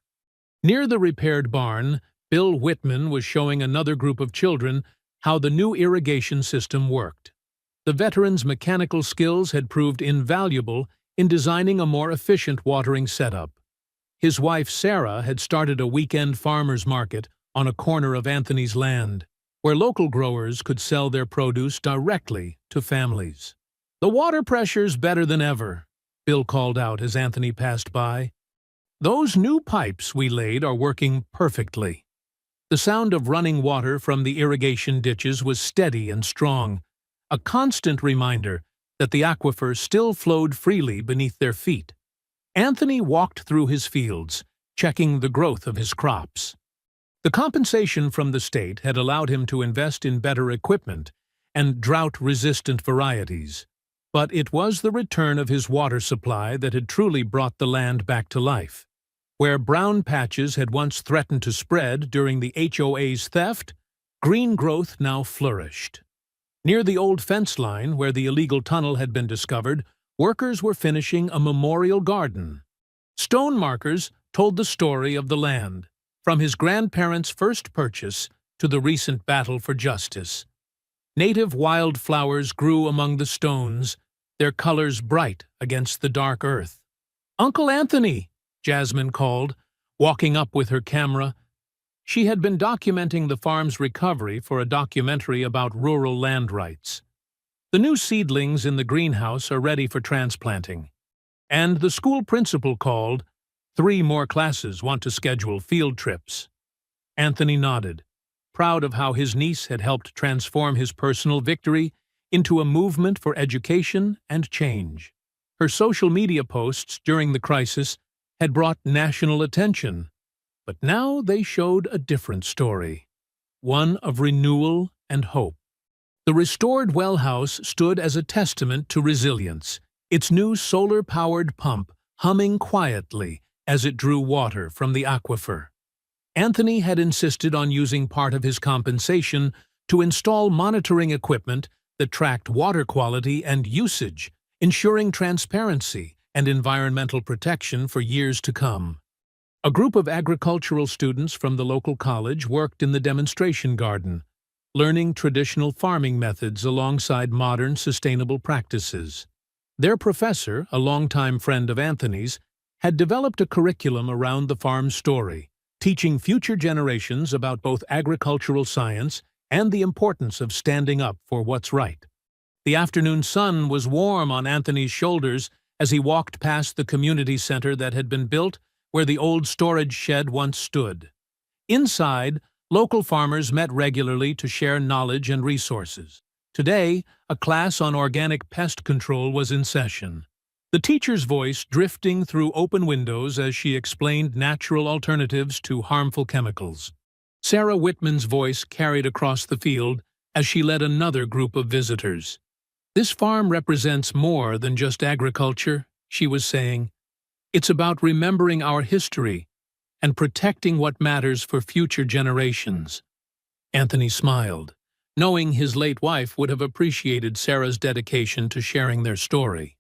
Near the repaired barn, Bill Whitman was showing another group of children how the new irrigation system worked. The veteran's mechanical skills had proved invaluable in designing a more efficient watering setup. His wife Sarah had started a weekend farmers market on a corner of Anthony's land, where local growers could sell their produce directly to families. "The water pressure's better than ever," Bill called out as Anthony passed by. "Those new pipes we laid are working perfectly." The sound of running water from the irrigation ditches was steady and strong, a constant reminder that the aquifer still flowed freely beneath their feet. Anthony walked through his fields, checking the growth of his crops. The compensation from the state had allowed him to invest in better equipment and drought-resistant varieties, but it was the return of his water supply that had truly brought the land back to life. Where brown patches had once threatened to spread during the HOA's theft, green growth now flourished. Near the old fence line where the illegal tunnel had been discovered, workers were finishing a memorial garden. Stone markers told the story of the land, from his grandparents' first purchase to the recent battle for justice. Native wildflowers grew among the stones, their colors bright against the dark earth. "Uncle Anthony!" Jasmine called, walking up with her camera. She had been documenting the farm's recovery for a documentary about rural land rights. "The new seedlings in the greenhouse are ready for transplanting." And the school principal called. 3 more classes want to schedule field trips. Anthony nodded, proud of how his niece had helped transform his personal victory into a movement for education and change. Her social media posts during the crisis had brought national attention, but now they showed a different story, one of renewal and hope. The restored well house stood as a testament to resilience, its new solar-powered pump humming quietly as it drew water from the aquifer. Anthony had insisted on using part of his compensation to install monitoring equipment that tracked water quality and usage, ensuring transparency and environmental protection for years to come. A group of agricultural students from the local college worked in the demonstration garden, learning traditional farming methods alongside modern sustainable practices. Their professor, a longtime friend of Anthony's, had developed a curriculum around the farm's story, teaching future generations about both agricultural science and the importance of standing up for what's right. The afternoon sun was warm on Anthony's shoulders as he walked past the community center that had been built where the old storage shed once stood. Inside, local farmers met regularly to share knowledge and resources. Today, a class on organic pest control was in session. The teacher's voice drifting through open windows as she explained natural alternatives to harmful chemicals. Sarah Whitman's voice carried across the field as she led another group of visitors. This farm represents more than just agriculture, she was saying. It's about remembering our history and protecting what matters for future generations. Anthony smiled, knowing his late wife would have appreciated Sarah's dedication to sharing their story.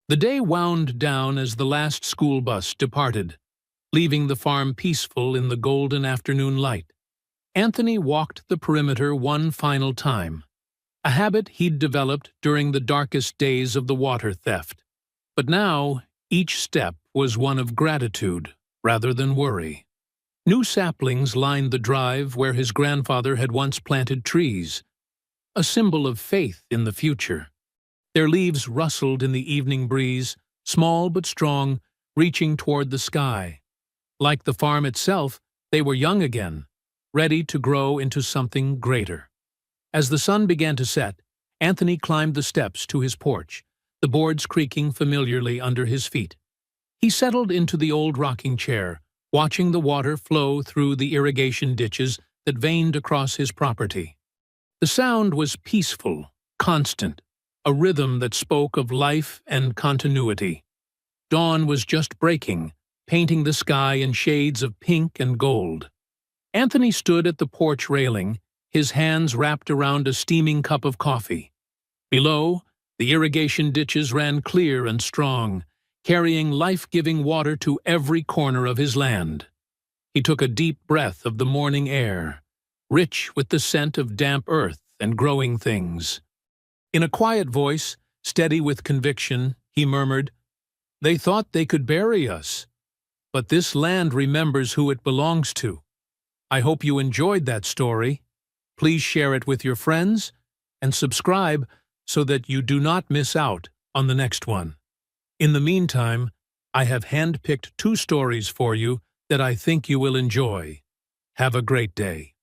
The day wound down as the last school bus departed, leaving the farm peaceful in the golden afternoon light. Anthony walked the perimeter one final time, a habit he'd developed during the darkest days of the water theft. But now, each step was one of gratitude rather than worry. New saplings lined the drive where his grandfather had once planted trees, a symbol of faith in the future. Their leaves rustled in the evening breeze, small but strong, reaching toward the sky. Like the farm itself, they were young again, ready to grow into something greater. As the sun began to set, Anthony climbed the steps to his porch, the boards creaking familiarly under his feet. He settled into the old rocking chair, watching the water flow through the irrigation ditches that veined across his property. The sound was peaceful, constant, a rhythm that spoke of life and continuity. Dawn was just breaking, painting the sky in shades of pink and gold. Anthony stood at the porch railing, his hands wrapped around a steaming cup of coffee. Below, the irrigation ditches ran clear and strong, carrying life-giving water to every corner of his land. He took a deep breath of the morning air, rich with the scent of damp earth and growing things. In a quiet voice, steady with conviction, he murmured, "They thought they could bury us, but this land remembers who it belongs to." I hope you enjoyed that story. Please share it with your friends and subscribe so that you do not miss out on the next one. In the meantime, I have handpicked 2 stories for you that I think you will enjoy. Have a great day.